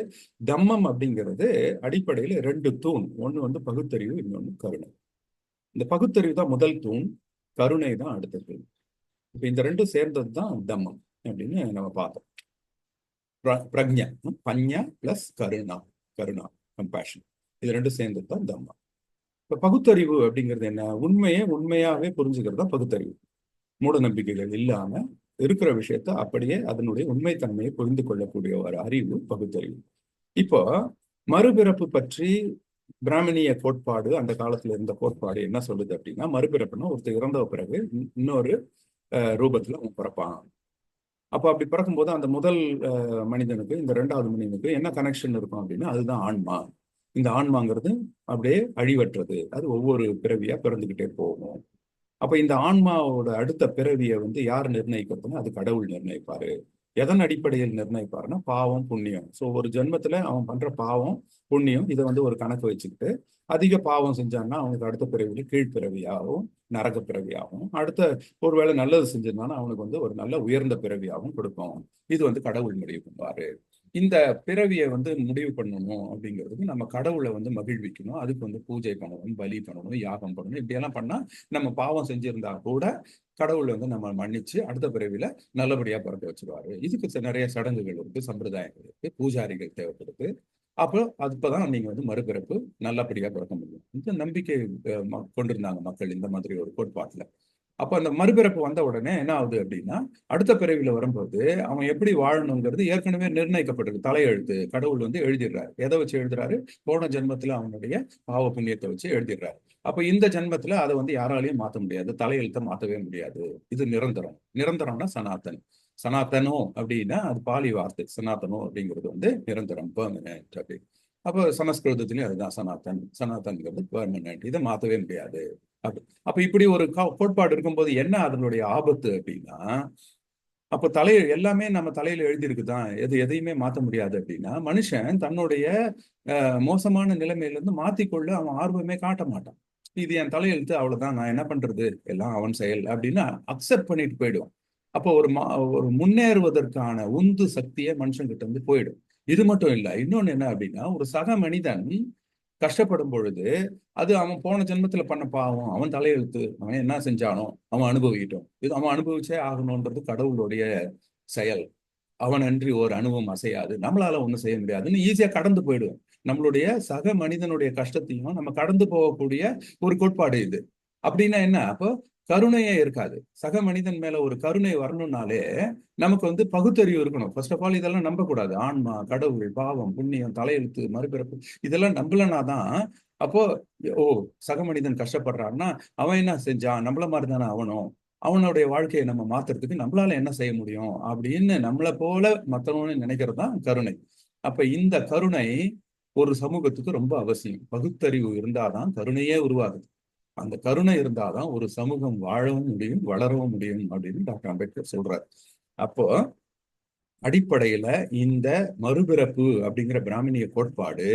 தம்மம் அப்படிங்கிறது அடிப்படையில ரெண்டு தூண். ஒண்ணு வந்து பகுத்தறிவு, இன்னொன்னு கருணை. இந்த பகுத்தறிவு தான் முதல் தூண், கருணை தான் அடுத்த தூண். இப்ப இந்த ரெண்டும் சேர்ந்தது தான் தம்மம் அப்படின்னு நம்ம பார்த்தோம். பிரக்ஞா, பஞ்ஞா பிளஸ் கருணா, கம்பேஷன், இது ரெண்டும் சேர்ந்தது தான் தம்மம். இப்ப பகுத்தறிவு அப்படிங்கிறது என்ன? உண்மையாவே புரிஞ்சுக்கிறது தான் பகுத்தறிவு. மூட நம்பிக்கைகள் இல்லாம இருக்கிற விஷயத்த அப்படியே அதனுடைய உண்மைத்தன்மையை புரிந்து கொள்ளக்கூடிய ஒரு அறிவு பகுத்தறிவு. இப்போ மறுபிறப்பு பற்றி பிராமணிய கோட்பாடு, அந்த காலத்துல இருந்த கோட்பாடு என்ன சொல்லுது அப்படின்னா, மறுபிறப்புனா ஒருத்தர் இறந்த பிறகு இன்னொரு ரூபத்துல அவன் பிறப்பான். அப்போ அப்படி பிறக்கும்போது அந்த முதல் மனிதனுக்கு இந்த ரெண்டாவது மனிதனுக்கு என்ன கனெக்ஷன் இருக்கும் அப்படின்னா அதுதான் ஆன்மா. இந்த ஆன்மாங்கிறது அப்படியே அழிவற்றது, அது ஒவ்வொரு பிறவியா பிறந்துகிட்டே போகும். அப்ப இந்த ஆன்மாவோட அடுத்த பிறவியை வந்து யார் நிர்ணயிக்கிறதுன்னா அது கடவுள் நிர்ணயிப்பாரு. எதன் அடிப்படையில் நிர்ணயிப்பாருன்னா பாவம் புண்ணியம். ஸோ ஒரு ஜென்மத்துல அவன் பண்ற பாவம் புண்ணியம் இதை வந்து ஒரு கணக்கு வச்சுக்கிட்டு அதிக பாவம் செஞ்சான்னா அவனுக்கு அடுத்த பிறவியில் கீழ்பிறவியாகவும் நரக பிறவியாகவும், அடுத்த ஒருவேளை நல்லது செஞ்சிருந்தானா அவனுக்கு வந்து ஒரு நல்ல உயர்ந்த பிறவியாகவும் கொடுக்கும். இது வந்து கடவுள் முடிவு பண்ணுவாரு. இந்த பிறவியை முடிவு பண்ணணும் அப்படிங்கிறதுக்கு நம்ம கடவுளை மகிழ்விக்கணும். அதுக்கு பூஜை பண்ணணும், பலி பண்ணணும், யாகம் பண்ணணும். இப்படியெல்லாம் பண்ணா நம்ம பாவம் செஞ்சிருந்தா கூட கடவுள் நம்ம மன்னிச்சு அடுத்த பிறவில நல்லபடியா பிறக்க வச்சிருவாரு. இதுக்கு நிறைய சடங்குகள் இருக்கு, சம்பிரதாயங்கள் இருக்கு, பூஜாரிகள் தேவைப்படுது. அப்போ அப்பதான் நீங்க மறுபிறப்பு நல்லபடியா பிறக்க முடியும். இந்த நம்பிக்கை கொண்டிருந்தாங்க மக்கள் இந்த மாதிரி ஒரு கோட்பாட்டுல. அப்ப அந்த மறுபிறப்பு வந்த உடனே என்ன ஆகுது அப்படின்னா, அடுத்த பிறவில வரும்போது அவன் எப்படி வாழணுங்கிறது ஏற்கனவே நிர்ணயிக்கப்பட்டிருக்கு. தலையெழுத்து கடவுள் எழுதிடுறாரு. எதை வச்சு எழுதுறாரு? போன ஜென்மத்துல அவனுடைய பாவ புண்ணியத்தை வச்சு எழுதிடுறாரு. அப்ப இந்த ஜென்மத்துல அதை யாராலையும் மாத்த முடியாது, தலையெழுத்தை மாத்தவே முடியாது. இது நிரந்தரம். நிரந்தரம்னா சனாதன். சனாதனோ அப்படின்னா அது பாலி வார்த்தை. சனாதனோ அப்படிங்கிறது நிரந்தரம், பெர்மனன்ட் அப்படி. அப்போ சமஸ்கிருதத்திலயும் அதுதான் சனாதன். சனாதன்கிறது பெர்மனன்ட், இதை மாத்தவே முடியாது. அப்ப இப்படி ஒரு கோட்பாடு இருக்கும்போது என்ன அதனுடைய ஆபத்து அப்படின்னா, அப்ப எல்லாமே நம்ம தலையில எழுதியிருக்குதான், எதையுமே மாத்த முடியாது அப்படின்னா, மனுஷன் தன்னுடைய மோசமான நிலைமையில இருந்து மாத்திக்கொள்ள அவன் ஆர்வமே காட்ட மாட்டான். இது என் தலையெழுத்து, அவ்வளவுதான், நான் என்ன பண்றது, எல்லாம் அவன் செயல் அப்படின்னு அக்செப்ட் பண்ணிட்டு போயிடுவான். அப்போ ஒரு முன்னேறுவதற்கான உந்து சக்தியை மனுஷன் கிட்ட போயிடும். இது மட்டும் இல்ல, இன்னொன்னு என்ன அப்படின்னா, ஒரு சக மனிதன் கஷ்டப்படும் பொழுது அது அவன் போன ஜென்மத்துல பண்ண பாவம், அவன் தலையெழுத்து, அவன் என்ன செஞ்சானோ அவன் அனுபவிக்கிட்டோம். இது அவன் அனுபவிச்சே ஆகணும்ன்றது கடவுளுடைய செயல். அவன் அன்றி ஒரு அனுபவம் அசையாது, நம்மளால ஒண்ணும் செய்ய முடியாதுன்னு ஈஸியா கடந்து போயிடுவோம். நம்மளுடைய சக மனிதனுடைய கஷ்டத்தையும் நம்ம கடந்து போகக்கூடிய ஒரு கோட்பாடு இது. அப்படின்னா என்ன? அப்போ கருணையே இருக்காது. சக மனிதன் மேல ஒரு கருணை வரணும்னாலே நமக்கு பகுத்தறிவு இருக்கணும். ஃபர்ஸ்ட் ஆஃப் ஆல் இதெல்லாம் நம்பக்கூடாது. ஆன்மா, கடவுள், பாவம், புண்ணியம், தலையெழுத்து, மறுபிறப்பு, இதெல்லாம் நம்பலனாதான் அப்போ ஓ சக மனிதன் கஷ்டப்படுறான்னா அவன் என்ன செஞ்சான், நம்மள மாதிரி தானே அவனும், அவனுடைய வாழ்க்கையை நம்ம மாத்துறதுக்கு நம்மளால என்ன செய்ய முடியும் அப்படின்னு நம்மளை போல மத்தவன்னு நினைக்கிறது தான் கருணை. அப்ப இந்த கருணை ஒரு சமூகத்துக்கு ரொம்ப அவசியம். பகுத்தறிவு இருந்தாதான் கருணையே உருவாகுது. அந்த கருணை இருந்தாதான் ஒரு சமூகம் வாழவும் முடியும், வளரவும் முடியும் அப்படின்னு டாக்டர் அம்பேத்கர் சொல்றாரு. அப்போ அடிப்படையில இந்த மறுபிறப்பு அப்படிங்கிற பிராமணிய கோட்பாடு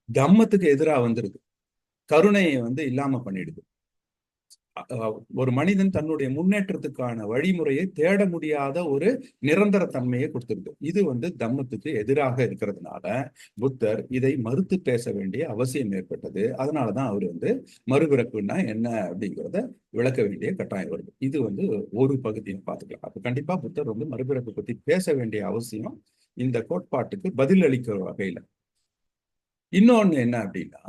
தம்மத்துக்கு எதிராக வந்துருது. கருணையை இல்லாம பண்ணிடுது. ஒரு மனிதன் தன்னுடைய முன்னேற்றத்துக்கான வழிமுறையை தேட முடியாத ஒரு நிரந்தர தன்மையை கொடுத்துருது. இது தம்மத்துக்கு எதிராக இருக்கிறதுனால புத்தர் இதை மறுத்து பேச வேண்டிய அவசியம் ஏற்பட்டது. அதனாலதான் அவர் மறுபிறப்புன்னா என்ன அப்படிங்கிறத விளக்க வேண்டிய கட்டாயம் வருது. இது ஒரு பகுதியை பார்த்துக்கலாம். அப்ப கண்டிப்பா புத்தர் மறுபிறப்பு பத்தி பேச வேண்டிய அவசியம் இந்த கோட்பாட்டுக்கு பதில் அளிக்கிற வகையில. இன்னொன்னு என்ன அப்படின்னா,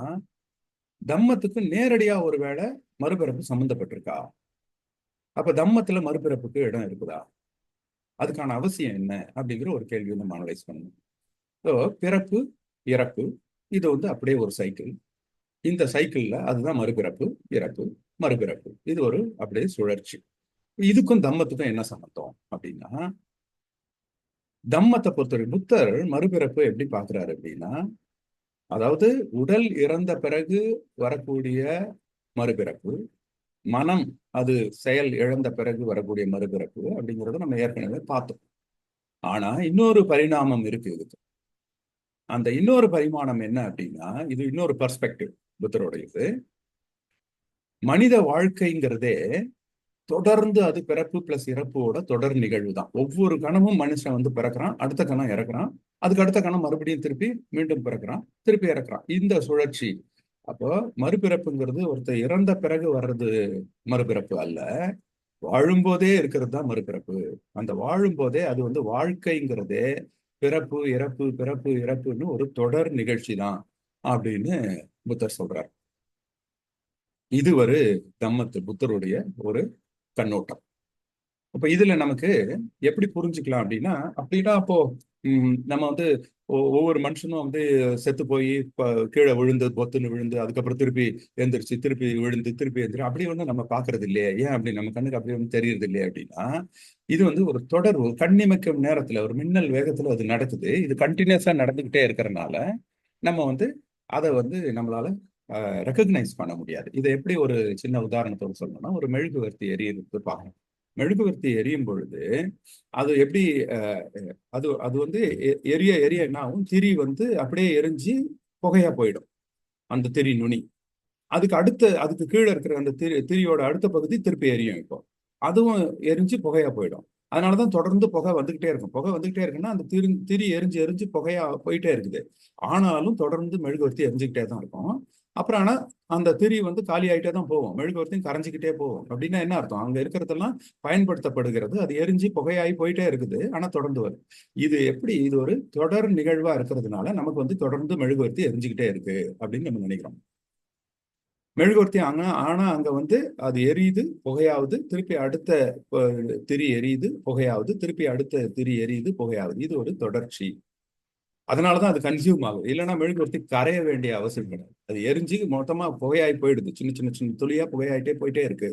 தம்மத்துக்கு நேரடியா ஒருவேளை மறுபிறப்பு சம்பந்தப்பட்டிருக்கா? அப்ப தம்மத்துல மறுபிறப்புக்கு இடம் இருக்குதா? அதுக்கான அவசியம் என்ன அப்படிங்கிற ஒரு கேள்வியை நம்ம அனலைஸ் பண்ணணும். ஸோ பிறப்பு, இறப்பு, இது அப்படியே ஒரு சைக்கிள். இந்த சைக்கிள்ல அதுதான் மறுபிறப்பு, இறப்பு, மறுபிறப்பு. இது ஒரு அப்படியே சுழற்சி. இதுக்கும் தம்மத்துக்கும் என்ன சம்பந்தம் அப்படின்னா, தம்மத்தை பொறுத்தவரை புத்தர் மறுபிறப்பு எப்படி பாக்குறாரு அப்படின்னா, அதாவது உடல் இறந்த பிறகு வரக்கூடிய மறுபிறப்பு, மனம் அது செயல் இழந்த பிறகு வரக்கூடிய மறுபிறப்பு அப்படிங்கிறத நம்ம ஏற்கனவே பார்த்தோம். ஆனா இன்னொரு பரிணாமம் இருக்கு இதுக்கு. அந்த இன்னொரு பரிமாணம் என்ன அப்படின்னா, இது இன்னொரு பெர்ஸ்பெக்டிவ் புத்தருடையது. மனித வாழ்க்கைங்கிறதே தொடர்ந்து அது பிறப்பு பிளஸ் இறப்போட தொடர் நிகழ்வு தான். ஒவ்வொரு கணமும் மனுஷன் பிறக்கிறான், அடுத்த கணம் இறக்குறான், அதுக்கு அடுத்த கணம் மறுபடியும் திருப்பி மீண்டும் பிறக்கிறான், திருப்பி இறக்குறான், இந்த சுழற்சி. அப்போ மறுபிறப்புங்கிறது ஒருத்தர் இறந்த பிறகு வர்றது மறுபிறப்பு அல்ல, வாழும்போதே இருக்கிறது தான் மறுபிறப்பு. அந்த வாழும்போதே அது வாழ்க்கைங்கிறதே பிறப்பு இறப்பு பிறப்பு இறப்புன்னு ஒரு தொடர் நிகழ்ச்சி தான் அப்படின்னு புத்தர் சொல்றார். இது ஒரு புத்தருடைய ஒரு கண்ணோட்டம். அப்ப இதுல நமக்கு எப்படி புரிஞ்சுக்கலாம் அப்படின்னா அப்போ நம்ம ஒவ்வொரு மனுஷனும் செத்து போய் கீழே விழுந்து பொத்துன்னு விழுந்து அதுக்கப்புறம் திருப்பி எந்திரிச்சு திருப்பி விழுந்து திருப்பி எந்திரி அப்படி நம்ம பாக்குறது இல்லையே, ஏன் அப்படி நம்ம கண்ணுக்கு அப்படி தெரியறது இல்லையே அப்படின்னா, இது ஒரு தொடர், ஒரு கண்ணிமைக்கும் நேரத்துல ஒரு மின்னல் வேகத்துல அது நடக்குது. இது கண்டினியூஸா நடந்துகிட்டே இருக்கிறதுனால நம்ம அதை நம்மளால ரெக்கக்னைஸ் பண்ண முடியாது. இதை எப்படி ஒரு சின்ன உதாரணத்தோடு சொல்லணும்னா, ஒரு மெழுகுவர்த்தி எரியுறது பார்க்கணும். மெழுகுவர்த்தி எரியும் பொழுது அது எப்படி அது அது எரிய எரிய என்ன ஆகும், திரி அப்படியே எரிஞ்சு புகையா போயிடும் அந்த திரி நுனி. அதுக்கு கீழே இருக்கிற அந்த திரியோட அடுத்த பகுதி திருப்பி எரியும். இப்போ அதுவும் எரிஞ்சு புகையா போயிடும். அதனாலதான் தொடர்ந்து புகை வந்துகிட்டே இருக்கும். புகை வந்துகிட்டே இருக்குன்னா அந்த திரி எரிஞ்சு எரிஞ்சு புகையா போயிட்டே இருக்குது. ஆனாலும் தொடர்ந்து மெழுகுவர்த்தி எரிஞ்சுக்கிட்டே தான் இருக்கும். அப்புறம் ஆனா அந்த திரி வந்து காலி ஆயிட்டே தான் போகும், மெழுகுவர்த்தியும் கரைஞ்சிக்கிட்டே போகும். அப்படின்னா என்ன அர்த்தம்? அங்க இருக்கிறதெல்லாம் பயன்படுத்தப்படுகிறது, அது எரிஞ்சு புகையாகி போயிட்டே இருக்குது, ஆனா தொடர்ந்து வருது. இது எப்படி? இது ஒரு தொடர் நிகழ்வா இருக்கிறதுனால நமக்கு வந்து தொடர்ந்து மெழுகுவர்த்தி எரிஞ்சுக்கிட்டே இருக்கு அப்படின்னு நம்ம நினைக்கிறோம். மெழுகுவர்த்தி ஆனா அங்க வந்து அது எரியுது, புகையாவது, திருப்பி அடுத்த திரி எரியுது, புகையாவது, திருப்பி அடுத்த திரி எரியுது, புகையாவது. இது ஒரு தொடர்ச்சி. அதனாலதான் அது கன்சியூம் ஆகுது. இல்லைன்னா மெழுகுவர்த்தி கரைய வேண்டிய அவசியம் கிடையாது. அது எரிஞ்சு மொத்தமா புகையாகி போயிடுது, சின்ன சின்ன சின்ன துளியா புகையாயிட்டே போயிட்டே இருக்கு.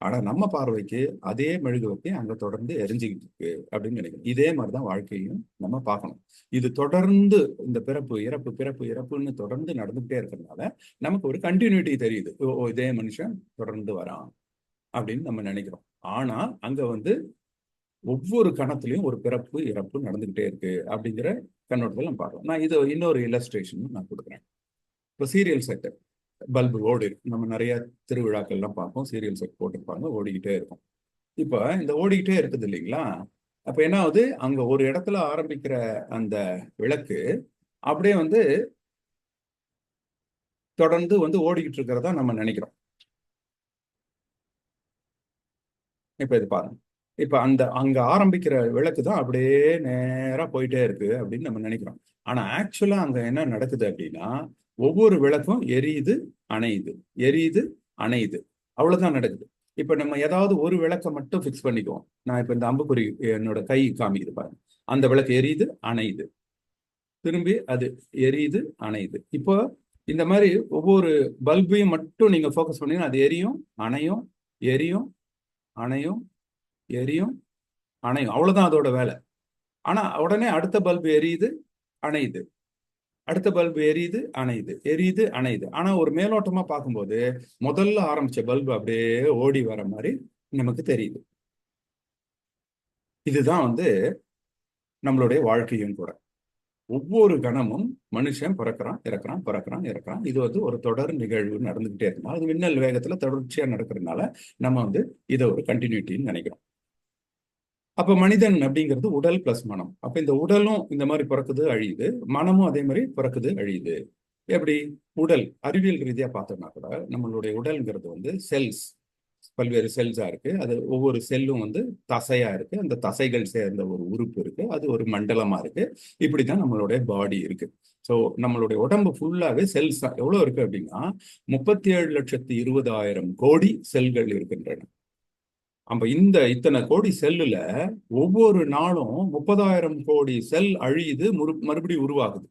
ஆனா நம்ம பார்வைக்கு அதே மெழுகுவர்த்தி அங்க தொடர்ந்து எரிஞ்சுக்கிட்டு இருக்கு அப்படின்னு நினைக்கிறோம். இதே மாதிரிதான் வாழ்க்கையும் நம்ம பார்க்கணும். இது தொடர்ந்து இந்த பிறப்பு இறப்பு பிறப்பு இறப்புன்னு தொடர்ந்து நடந்துகிட்டே இருக்கிறதுனால நமக்கு ஒரு கண்டினியூட்டி தெரியுது. ஓ, இதே மனுஷன் தொடர்ந்து வரான் அப்படின்னு நம்ம நினைக்கிறோம். ஆனா அங்க வந்து ஒவ்வொரு கணத்திலையும் ஒரு பிறப்பு இறப்பு நடந்துகிட்டே இருக்கு அப்படிங்கிற கண்ணோட்டத்தில் நம்ம பார்க்கலாம். நான் இது இன்னொரு இல்லஸ்ட்ரேஷன் நான் கொடுக்குறேன். இப்போ சீரியல் செட் பல்பு ஓடி இருக்கு. நம்ம நிறைய திருவிழாக்கள்லாம் பார்ப்போம், சீரியல் செட் போட்டிருப்பாங்க, ஓடிக்கிட்டே இருக்கும். இப்போ இந்த ஓடிக்கிட்டே இருக்குது இல்லைங்களா? அப்ப என்ன ஆகுது? அங்க ஒரு இடத்துல ஆரம்பிக்கிற அந்த விளக்கு அப்படியே வந்து தொடர்ந்து வந்து ஓடிக்கிட்டு இருக்கிறதா நம்ம நினைக்கிறோம். இப்ப இது பாருங்க. இப்ப அங்க ஆரம்பிக்கிற விளக்கு தான் அப்படியே நேரா போயிட்டே இருக்கு அப்படின்னு நம்ம நினைக்கிறோம். ஆனா ஆக்சுவலா அங்க என்ன நடக்குது அப்படின்னா, ஒவ்வொரு விளக்கும் எரியுது, அணையுது, எரியுது, அணையுது, அவ்வளவுதான் நடக்குது. இப்ப நம்ம ஏதாவது ஒரு விளக்கை மட்டும் ஃபிக்ஸ் பண்ணிக்குவோம். நான் இப்ப இந்த அம்புக்குறி என்னோட கை காமிக்குது பாருங்க. அந்த விளக்கு எரியுது, அணையுது, திரும்பி அது எரியுது, அணையுது. இப்போ இந்த மாதிரி ஒவ்வொரு பல்பையும் மட்டும் நீங்க ஃபோக்கஸ் பண்ணீங்கன்னா அது எரியும், அணையும், எரியும், அணையும், எரியும், அணையும், அவ்வளவுதான் அதோட வேலை. ஆனா உடனே அடுத்த பல்பு எரியுது, அணையுது, அடுத்த பல்பு எரியுது, அணையுது, எரியுது, அணையுது. ஆனா ஒரு மேலோட்டமா பார்க்கும்போது முதல்ல ஆரம்பிச்ச பல்பு அப்படியே ஓடி வர மாதிரி நமக்கு தெரியுது. இதுதான் வந்து நம்மளுடைய வாழ்க்கையும் கூட. ஒவ்வொரு கணமும் மனுஷன் பிறக்கிறான், இறக்குறான், பிறக்கிறான், இறக்குறான். இது வந்து ஒரு தொடர் நிகழ்வு நடந்துகிட்டே இருக்கணும். அது மின்னல் வேகத்துல தொடர்ச்சியா நடக்கிறதுனால நம்ம வந்து இதை ஒரு கண்டினியூட்டின்னு நினைக்கிறோம். அப்ப மனிதன் அப்படிங்கிறது உடல் பிளஸ் மனம். அப்ப இந்த உடலும் இந்த மாதிரி பிறக்குது, அழியுது, மனமும் அதே மாதிரி பிறக்குது, அழியுது. எப்படி? உடல் அறிவியல் ரீதியா பார்த்தோம்னா கூட நம்மளுடைய உடல்ங்கிறது வந்து செல்ஸ், பல்வேறு செல்ஸா இருக்கு. அது ஒவ்வொரு செல்லும் வந்து தசையா இருக்கு, அந்த தசைகள் சேர்ந்த ஒரு உறுப்பு இருக்கு, அது ஒரு மண்டலமா இருக்கு. இப்படிதான் நம்மளுடைய பாடி இருக்கு. ஸோ நம்மளுடைய உடம்பு ஃபுல்லாவே செல்ஸ் எவ்வளவு இருக்கு அப்படின்னா 37,20,000 கோடி செல்கள் இருக்கின்றன. அப்ப இந்த இத்தனை கோடி செல்லுல ஒவ்வொரு நாளும் 30,000 கோடி செல் அழியுது, மறுபடியும் உருவாகுது.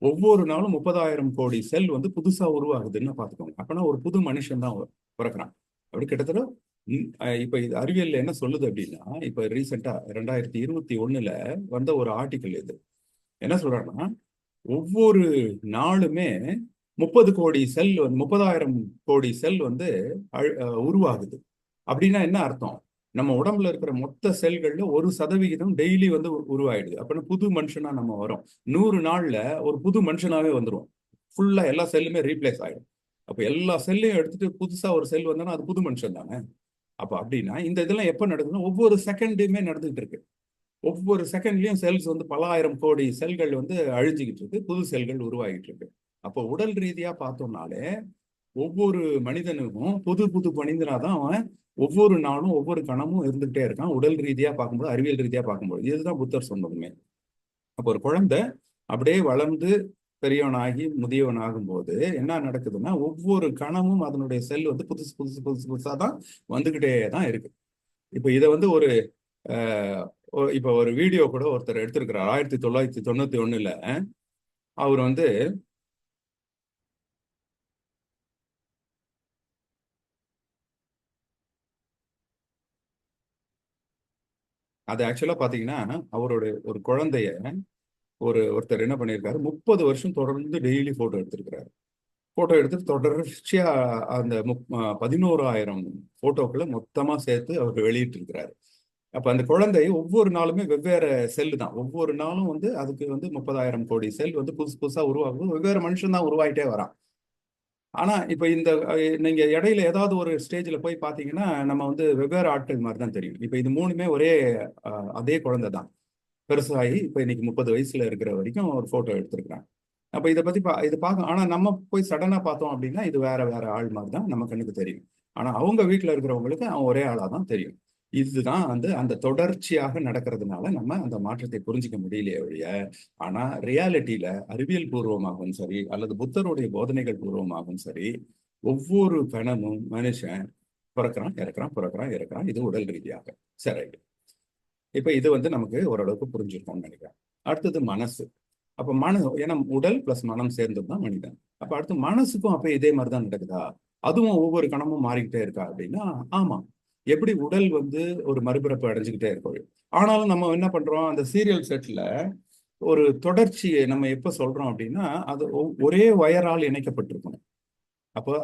ஒவ்வொரு நாளும் 30,000 கோடி செல் வந்து புதுசா உருவாகுதுன்னு பாத்துக்கோங்க. அப்பனா ஒரு புது மனுஷன் தான் பிறக்கிறான். அப்படி கிட்டத்தட்ட இப்ப இது அறிவியல்ல என்ன சொல்லுது அப்படின்னா, இப்ப ரீசெண்டா 2021 வந்த ஒரு ஆர்டிக்கல் இது என்ன சொல்றாங்கன்னா, ஒவ்வொரு நாளுமே 30,000 கோடி செல் வந்து உருவாகுது. அப்படின்னா என்ன அர்த்தம்? நம்ம உடம்புல இருக்கிற மொத்த செல்கள்ல 1% டெய்லி வந்து உருவாயிடுது. அப்படின்னா புது மனுஷனா நம்ம வரோம். 100 நாள்ல ஒரு புது மனுஷனாவே வந்துடும். ஃபுல்லா எல்லா செல்லுமே ரீப்ளேஸ் ஆயிடும். அப்ப எல்லா செல்லையும் எடுத்துட்டு புதுசா ஒரு செல் வந்தோம்னா அது புது மனுஷன் தானே. அப்ப அப்படின்னா இந்த இதெல்லாம் எப்ப நடக்குதுன்னா ஒவ்வொரு செகண்டுமே நடந்துகிட்டு இருக்கு. ஒவ்வொரு செகண்ட்லயும் செல்ஸ் வந்து பல ஆயிரம் கோடி செல்கள் வந்து அழிஞ்சுக்கிட்டு இருக்கு, புது செல்கள் உருவாகிட்டு இருக்கு. அப்போ உடல் ரீதியா பார்த்தோம்னாலே ஒவ்வொரு மனிதனுக்கும் புது புது மனிதனாதான் அவன் ஒவ்வொரு நாளும் ஒவ்வொரு கணமும் இருந்துகிட்டே இருக்கான். உடல் ரீதியா பார்க்கும்போது, அறிவியல் ரீதியா பார்க்கும்போது இதுதான் புத்தர் சொன்னதுமே. அப்போ ஒரு குழந்தை அப்படியே வளர்ந்து பெரியவனாகி முதியவன் ஆகும்போது என்ன நடக்குதுன்னா ஒவ்வொரு கணமும் அதனுடைய செல் வந்து புதுசு புதுசு புதுசு புதுசா தான் வந்துகிட்டே தான் இருக்கு. இப்போ இதை வந்து ஒரு இப்ப ஒரு வீடியோ கூட ஒருத்தர் எடுத்திருக்கிறார் 1991. அவர் வந்து அது ஆக்சுவலா பாத்தீங்கன்னா அவருடைய ஒரு குழந்தைய ஒருத்தர் என்ன பண்ணியிருக்காரு, 30 வருஷம் தொடர்ந்து டெய்லி போட்டோ எடுத்திருக்கிறாரு. போட்டோ எடுத்து தொடர்ச்சியா அந்த 11,000 போட்டோக்களை மொத்தமா சேர்த்து அவர் வெளியிட்டு இருக்கிறாரு. அப்ப அந்த குழந்தை ஒவ்வொரு நாளுமே வெவ்வேறு செல்லு தான். ஒவ்வொரு நாளும் வந்து அதுக்கு வந்து 30,000 கோடி செல் வந்து புதுசு புதுசா உருவாகுது. வெவ்வேறு மனுஷன் தான் உருவாயிட்டே வரான். ஆனா இப்ப இந்த நீங்க இடையில ஏதாவது ஒரு ஸ்டேஜ்ல போய் பாத்தீங்கன்னா நம்ம வந்து வெவ்வேறு ஆட்கள் மாதிரி தான் தெரியும். இப்ப இது மூணுமே ஒரே அதே குழந்தை தான். பெருசாகி இப்ப இன்னைக்கு 30 வயசுல இருக்கிற வரைக்கும் ஒரு போட்டோ எடுத்திருக்கிறாங்க. அப்ப இதை பத்தி இது பார்க்க, ஆனா நம்ம போய் சடனா பார்த்தோம் அப்படின்னா இது வேற வேற ஆள் மாதிரி தான் நம்ம கண்ணுக்கு தெரியும். ஆனா அவங்க வீட்டுல இருக்கிறவங்களுக்கு அவன் ஒரே ஆளா தான் தெரியும். இதுதான் வந்து அந்த தொடர்ச்சியாக நடக்கிறதுனால நம்ம அந்த மாற்றத்தை புரிஞ்சிக்க முடியலையே ஒழிய, ஆனா ரியாலிட்டியில அறிவியல் பூர்வமாகவும் சரி அல்லது புத்தருடைய போதனைகள் பூர்வமாகவும் சரி, ஒவ்வொரு கணமும் மனுஷன் பிறக்கிறான் இறக்குறான் பிறக்கிறான் இறக்குறான். இது உடல் ரீதியாக சரி. இப்ப இது வந்து நமக்கு ஓரளவுக்கு புரிஞ்சிருக்கும்னு நினைக்கிறேன். அடுத்தது மனசு. அப்ப ஏன்னா உடல் பிளஸ் மனம் சேர்ந்தது தான் மனிதன். அப்ப அடுத்து மனசுக்கும் அப்ப இதே மாதிரிதான் நடக்குதா? அதுவும் ஒவ்வொரு கணமும் மாறிக்கிட்டே இருக்கா அப்படின்னா ஆமா. எப்படி உடல் வந்து ஒரு மறுபிறப்பு அடைஞ்சுக்கிட்டே இருக்கும். ஆனாலும் நம்ம என்ன பண்றோம், அந்த சீரியல் செட்ல ஒரு தொடர்ச்சியை நம்ம எப்ப சொல்றோம் அப்படின்னா அது ஒரே வயரால் இணைக்கப்பட்டிருக்கணும்.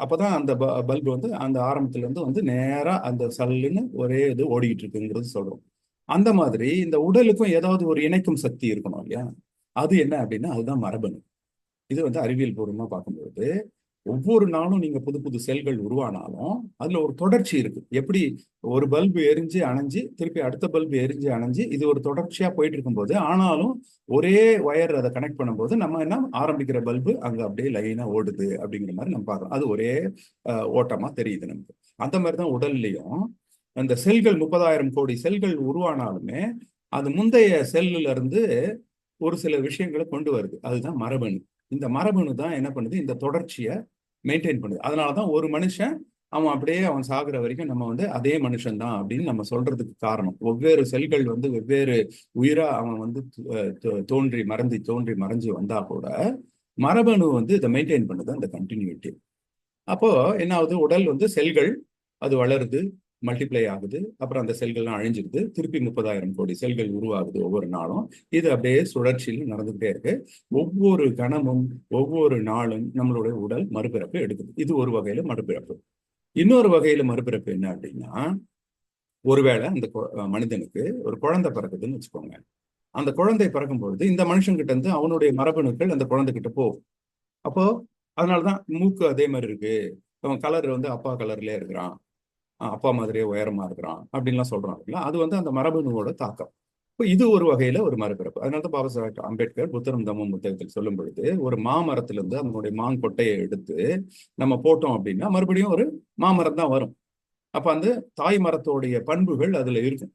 அப்பதான் அந்த பல்பு வந்து அந்த ஆரம்பத்துல இருந்து வந்து நேரா அந்த சல்லுன்னு ஒரே இது ஓடிக்கிட்டு இருக்குங்கிறது சொல்றோம். அந்த மாதிரி இந்த உடலுக்கும் ஏதாவது ஒரு இணைக்கும் சக்தி இருக்கணும் இல்லையா? அது என்ன அப்படின்னா அதுதான் மரபணு. இது வந்து அறிவியல் பூர்வமா பார்க்கும்பொழுது ஒவ்வொரு நாளும் நீங்க புது புது செல்கள் உருவானாலும் அதுல ஒரு தொடர்ச்சி இருக்கு. எப்படி ஒரு பல்பு எரிஞ்சு அணைஞ்சு திருப்பி அடுத்த பல்பு எரிஞ்சு அணைஞ்சு இது ஒரு தொடர்ச்சியா போயிட்டு இருக்கும்போது, ஆனாலும் ஒரே ஒயர் அதை கனெக்ட் பண்ணும்போது நம்ம என்ன ஆரம்பிக்கிற பல்பு அங்க அப்படியே லைனா ஓடுது அப்படிங்கிற மாதிரி நம்ம பார்க்கறோம். அது ஒரே ஓட்டமா தெரியுது நமக்கு. அந்த மாதிரிதான் உடல்லையும் அந்த செல்கள் 30,000 கோடி செல்கள் உருவானாலுமே அது முந்தைய செல்லுல இருந்து ஒரு சில விஷயங்களை கொண்டு வருது. அதுதான் மரபணு. இந்த மரபணு தான் என்ன பண்ணுது, இந்த தொடர்ச்சியை மெயின்டைன் பண்ணுது. அதனாலதான் ஒரு மனுஷன் அவன் அப்படியே அவன் சாகுற வரைக்கும் நம்ம வந்து அதே மனுஷன் தான் அப்படின்னு நம்ம சொல்றதுக்கு காரணம். வெவ்வேறு செல்கள் வந்து வெவ்வேறு உயிரா அவன் வந்து தோன்றி மறைஞ்சு வந்தா கூட மரபணு வந்து இதை மெயின்டைன் பண்ணுது, அந்த கண்டினியூட்டி. அப்போ என்ன ஆகுது, உடல் வந்து செல்கள் அது வளருது, மல்டிப்ளை ஆகுது, அப்புறம் அந்த செல்கள்லாம் அழிஞ்சிருது, திருப்பி 30,000 கோடி செல்கள் உருவாகுது ஒவ்வொரு நாளும். இது அப்படியே சுழற்சியில் நடந்துகிட்டே இருக்கு. ஒவ்வொரு கணமும் ஒவ்வொரு நாளும் நம்மளுடைய உடல் மறுபிறப்பு எடுக்குது. இது ஒரு வகையில மறுபிறப்பு. இன்னொரு வகையில மறுபிறப்பு என்ன அப்படின்னா, ஒருவேளை அந்த மனிதனுக்கு ஒரு குழந்தை பிறக்குதுன்னு வச்சுக்கோங்க. அந்த குழந்தை பிறக்கும் பொழுது இந்த மனுஷங்கிட்ட இருந்து அவனுடைய மரபணுக்கள் அந்த குழந்தைகிட்ட போகும். அப்போ அதனாலதான் மூக்கு அதே மாதிரி இருக்கு, அவன் கலர் வந்து அப்பா கலர்லயே இருக்கிறான், அப்பா மாதிரியே உயரமா இருக்கிறான் அப்படின்லாம் சொல்றாங்க. அது வந்து அந்த மரபணுவோட தாக்கம். இப்போ இது ஒரு வகையில ஒரு மறுபிறப்பு. அதனாலதான் பாபா சாஹேப் அம்பேத்கர் புத்தரும் தம்மம் புத்தகத்தில் சொல்லும் பொழுது ஒரு மாமரத்துல இருந்து அதனுடைய மாங்கொட்டையை எடுத்து நம்ம போட்டோம் அப்படின்னா மறுபடியும் ஒரு மாமரம் தான் வரும். அப்ப அந்த தாய் மரத்தோடைய பண்புகள் அதுல இருக்கும்.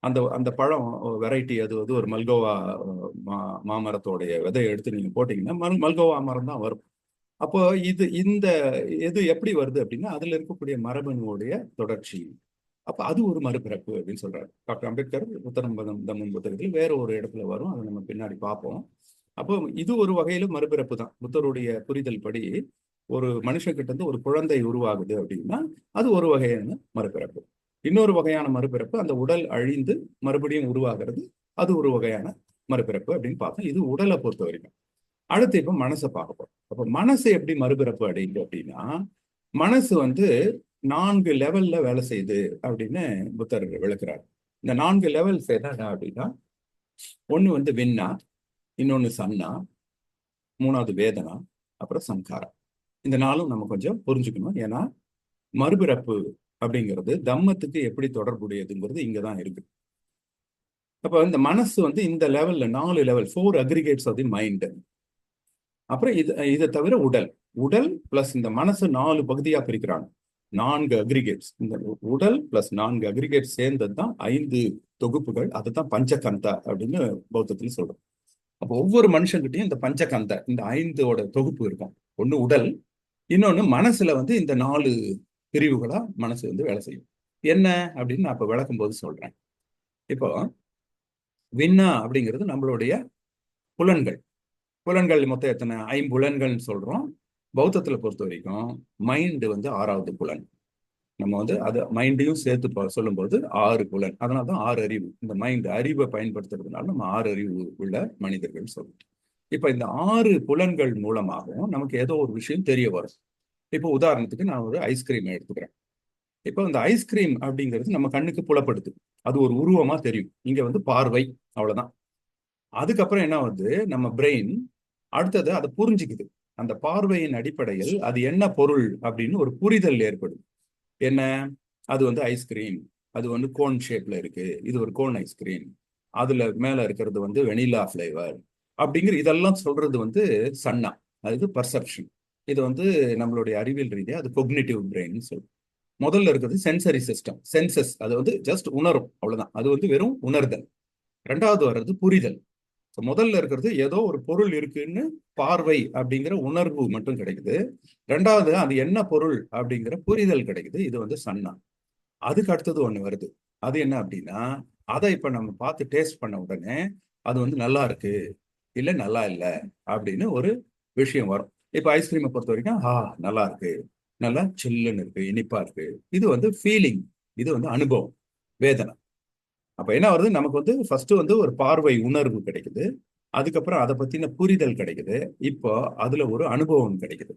அந்த அந்த பழம் வெரைட்டி அது வந்து ஒரு மல்கோவா மாமரத்தோடைய விதையை எடுத்து நீங்க போட்டீங்கன்னா மல்கோவா மரம் தான் வரும். அப்போ இந்த எது எப்படி வருது அப்படின்னா அதுல இருக்கக்கூடிய மரபணுவோடைய தொடர்ச்சி. அப்ப அது ஒரு மறுபிறப்பு அப்படின்னு சொல்றாரு டாக்டர் அம்பேத்கர். புத்தரம் தம்மம் புத்தகத்தில் வேற ஒரு இடத்துல வரும், அதை நம்ம பின்னாடி பார்ப்போம். அப்போ இது ஒரு வகையில மறுபிறப்பு தான். புத்தருடைய புரிதல் படி ஒரு மனுஷங்கிட்ட இருந்து ஒரு குழந்தை உருவாகுது அப்படின்னா அது ஒரு வகையான மறுபிறப்பு. இன்னொரு வகையான மறுபிறப்பு அந்த உடல் அழிந்து மறுபடியும் உருவாகிறது, அது ஒரு வகையான மறுபிறப்பு அப்படின்னு பார்த்தோம். இது உடலை பொறுத்த வரைக்கும். அடுத்து இப்ப மனசை பார்க்க போறோம். அப்ப மனசு எப்படி மறுபிறப்பு அடையுது அப்படின்னா, மனசு வந்து 4 லெவல்ல வேலை செய்யுது அப்படின்னு புத்தர் விளக்குறாரு. இந்த 4 லெவல்ஸ் என்ன அப்படின்னா, ஒண்ணு வந்து வின்னா, இன்னொன்னு சன்னா, மூணாவது வேதனா, அப்புறம் சம்காரா. இந்த நாளும் நம்ம கொஞ்சம் புரிஞ்சுக்கணும். ஏன்னா மறுபிறப்பு அப்படிங்கிறது தம்மத்துக்கு எப்படி தொடர்புடையதுங்கிறது இங்கதான் இருக்கு. அப்ப இந்த மனசு வந்து இந்த லெவல்ல 4 level 4 aggregates of the mind. அப்புறம் இதை தவிர உடல் உடல் பிளஸ் இந்த மனசு 4 பகுதியா பிரிக்கிறாங்க. 4 அக்ரிகேட்ஸ். இந்த உடல் பிளஸ் 4 அக்ரிகேட்ஸ் சேர்ந்தது தான் 5 தொகுப்புகள். அதுதான் பஞ்சகந்தா அப்படின்னு பௌத்தத்துல சொல்றோம். அப்போ ஒவ்வொரு மனுஷங்கிட்டையும் இந்த பஞ்சகந்த இந்த 5ஓட தொகுப்பு இருக்கும். ஒண்ணு உடல், இன்னொன்னு மனசுல வந்து இந்த 4 பிரிவுகளா மனசு வந்து வேலை செய்யும். என்ன அப்படின்னு நான் இப்ப விளக்கும் போது சொல்றேன். இப்போ வின்னா அப்படிங்கிறது நம்மளுடைய புலன்கள். புலன்கள் மொத்தம் எத்தனை? 5 புலன்கள்னு சொல்றோம். பௌத்தத்துல பொறுத்த வரைக்கும் மைண்டு வந்து 6வது புலன். நம்ம வந்து அது மைண்டையும் சேர்த்து சொல்லும்போது 6 புலன். அதனாலதான் 6 அறிவு. இந்த மைண்ட் அறிவை பயன்படுத்துறதுனால நம்ம 6 அறிவு உள்ள மனிதர்கள் சொல்றோம். இப்ப இந்த 6 புலன்கள் மூலமாகவும் நமக்கு ஏதோ ஒரு விஷயம் தெரிய வரும். இப்போ உதாரணத்துக்கு நான் ஒரு ஐஸ்கிரீம் எடுத்துக்கிறேன். இப்போ இந்த ஐஸ்கிரீம் அப்படிங்கிறது நம்ம கண்ணுக்கு புலப்படுது, அது ஒரு உருவமா தெரியும். இங்க வந்து பார்வை, அவ்வளவுதான். அதுக்கப்புறம் என்ன ஆகுது, நம்ம பிரெயின் அடுத்தது அதை புரிஞ்சுக்குது. அந்த பார்வையின் அடிப்படையில் அது என்ன பொருள் அப்படின்னு ஒரு புரிதல் ஏற்படும். என்ன, அது வந்து ஐஸ்கிரீம், அது வந்து கோன் ஷேப்ல இருக்கு, இது ஒரு கோன் ஐஸ்கிரீம், அதுல மேல இருக்கிறது வந்து வெனிலா ஃபிளேவர் அப்படிங்கிற இதெல்லாம் சொல்றது வந்து சன்னா, அது பர்செப்ஷன். இது வந்து நம்மளுடைய அறிவியல் ரீதியா அது கொக்னிட்டிவ் பிரெயின் சொல்லும். முதல்ல இருக்கிறது சென்சரி சிஸ்டம், சென்சஸ், அது வந்து ஜஸ்ட் உணரும், அவ்வளவுதான், அது வந்து வெறும் உணர்தல். ரெண்டாவது வர்றது புரிதல். முதல்ல இருக்கிறது ஏதோ ஒரு பொருள் இருக்குன்னு பார்வை அப்படிங்கிற உணர்வு மட்டும் கிடைக்குது. ரெண்டாவது அது என்ன பொருள் அப்படிங்கிற புரிதல் கிடைக்குது, இது வந்து சன்னா. அதுக்கு அடுத்தது ஒண்ணு வருது, அது என்ன அப்படின்னா, அதை இப்ப நம்ம பார்த்து டேஸ்ட் பண்ண உடனே அது வந்து நல்லா இருக்கு இல்ல நல்லா இல்லை அப்படின்னு ஒரு விஷயம் வரும். இப்ப ஐஸ்கிரீமை பொறுத்த வரைக்கும் நல்லா இருக்கு, நல்லா சில்லுன்னு இருக்கு, இனிப்பா இருக்கு, இது வந்து ஃபீலிங், இது வந்து அனுபவம், வேதனை. அப்ப என்ன வருது, நமக்கு வந்து ஃபர்ஸ்ட் வந்து ஒரு பார்வை உணர்வு கிடைக்குது, அதுக்கப்புறம் அதை பத்தின புரிதல் கிடைக்குது, இப்போ அதுல ஒரு அனுபவம் கிடைக்குது.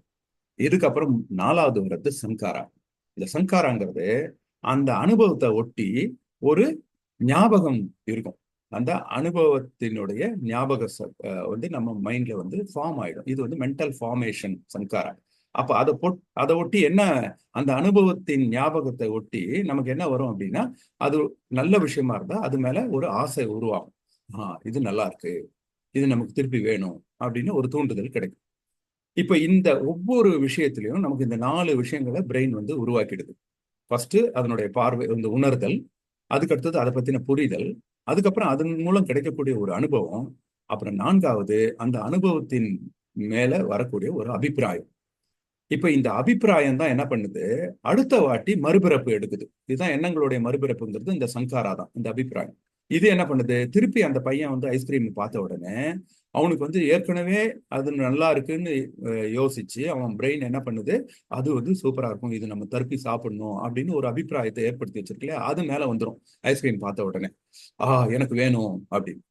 இதுக்கப்புறம் நாலாவது வர்றது சங்காரா. இந்த சங்காராங்கிறது அந்த அனுபவத்தை ஒட்டி ஒரு ஞாபகம் இருக்கும். அந்த அனுபவத்தினுடைய ஞாபக வந்து நம்ம மைண்ட்ல வந்து ஃபார்ம் ஆயிடும். இது வந்து மென்டல் ஃபார்மேஷன் சங்காரா. அப்ப அதை ஒட்டி என்ன, அந்த அனுபவத்தின் ஞாபகத்தை ஒட்டி நமக்கு என்ன வரும் அப்படின்னா, அது நல்ல விஷயமா இருந்தா அது மேல ஒரு ஆசை உருவாகும். இது நல்லா இருக்கு, இது நமக்கு திருப்பி வேணும் அப்படின்னு ஒரு தூண்டுதல் கிடைக்கும். இப்ப இந்த ஒவ்வொரு விஷயத்திலையும் நமக்கு இந்த 4 விஷயங்களை பிரெயின் வந்து உருவாக்கிடுது. ஃபர்ஸ்ட் அதனுடைய பார்வை, இந்த உணர்தல், அதுக்கடுத்தது அதை பத்தின புரிதல், அதுக்கப்புறம் அதன் மூலம் கிடைக்கக்கூடிய ஒரு அனுபவம், அப்புறம் நான்காவது அந்த அனுபவத்தின் மேல வரக்கூடிய ஒரு அபிப்பிராயம். இப்ப இந்த அபிப்பிராயம் தான் என்ன பண்ணுது, அடுத்த வாட்டி மறுபிறப்பு எடுக்குது. இதுதான் எண்ணங்களுடைய மறுபிறப்புங்கிறது, இந்த சங்காரா தான் இந்த அபிப்பிராயம். இது என்ன பண்ணுது, திருப்பி அந்த பையன் வந்து ஐஸ்கிரீம் பார்த்த உடனே அவனுக்கு வந்து ஏற்கனவே அது நல்லா இருக்குன்னு யோசிச்சு அவன் பிரெயின் என்ன பண்ணுது, அது வந்து சூப்பரா இருக்கும், இது நம்ம திருப்பி சாப்பிடணும் அப்படின்னு ஒரு அபிப்பிராயத்தை ஏற்படுத்தி வச்சிருக்கலையா, அது மேல வந்துடும் ஐஸ்கிரீம் பார்த்த உடனே. எனக்கு வேணும் அப்படின்னு.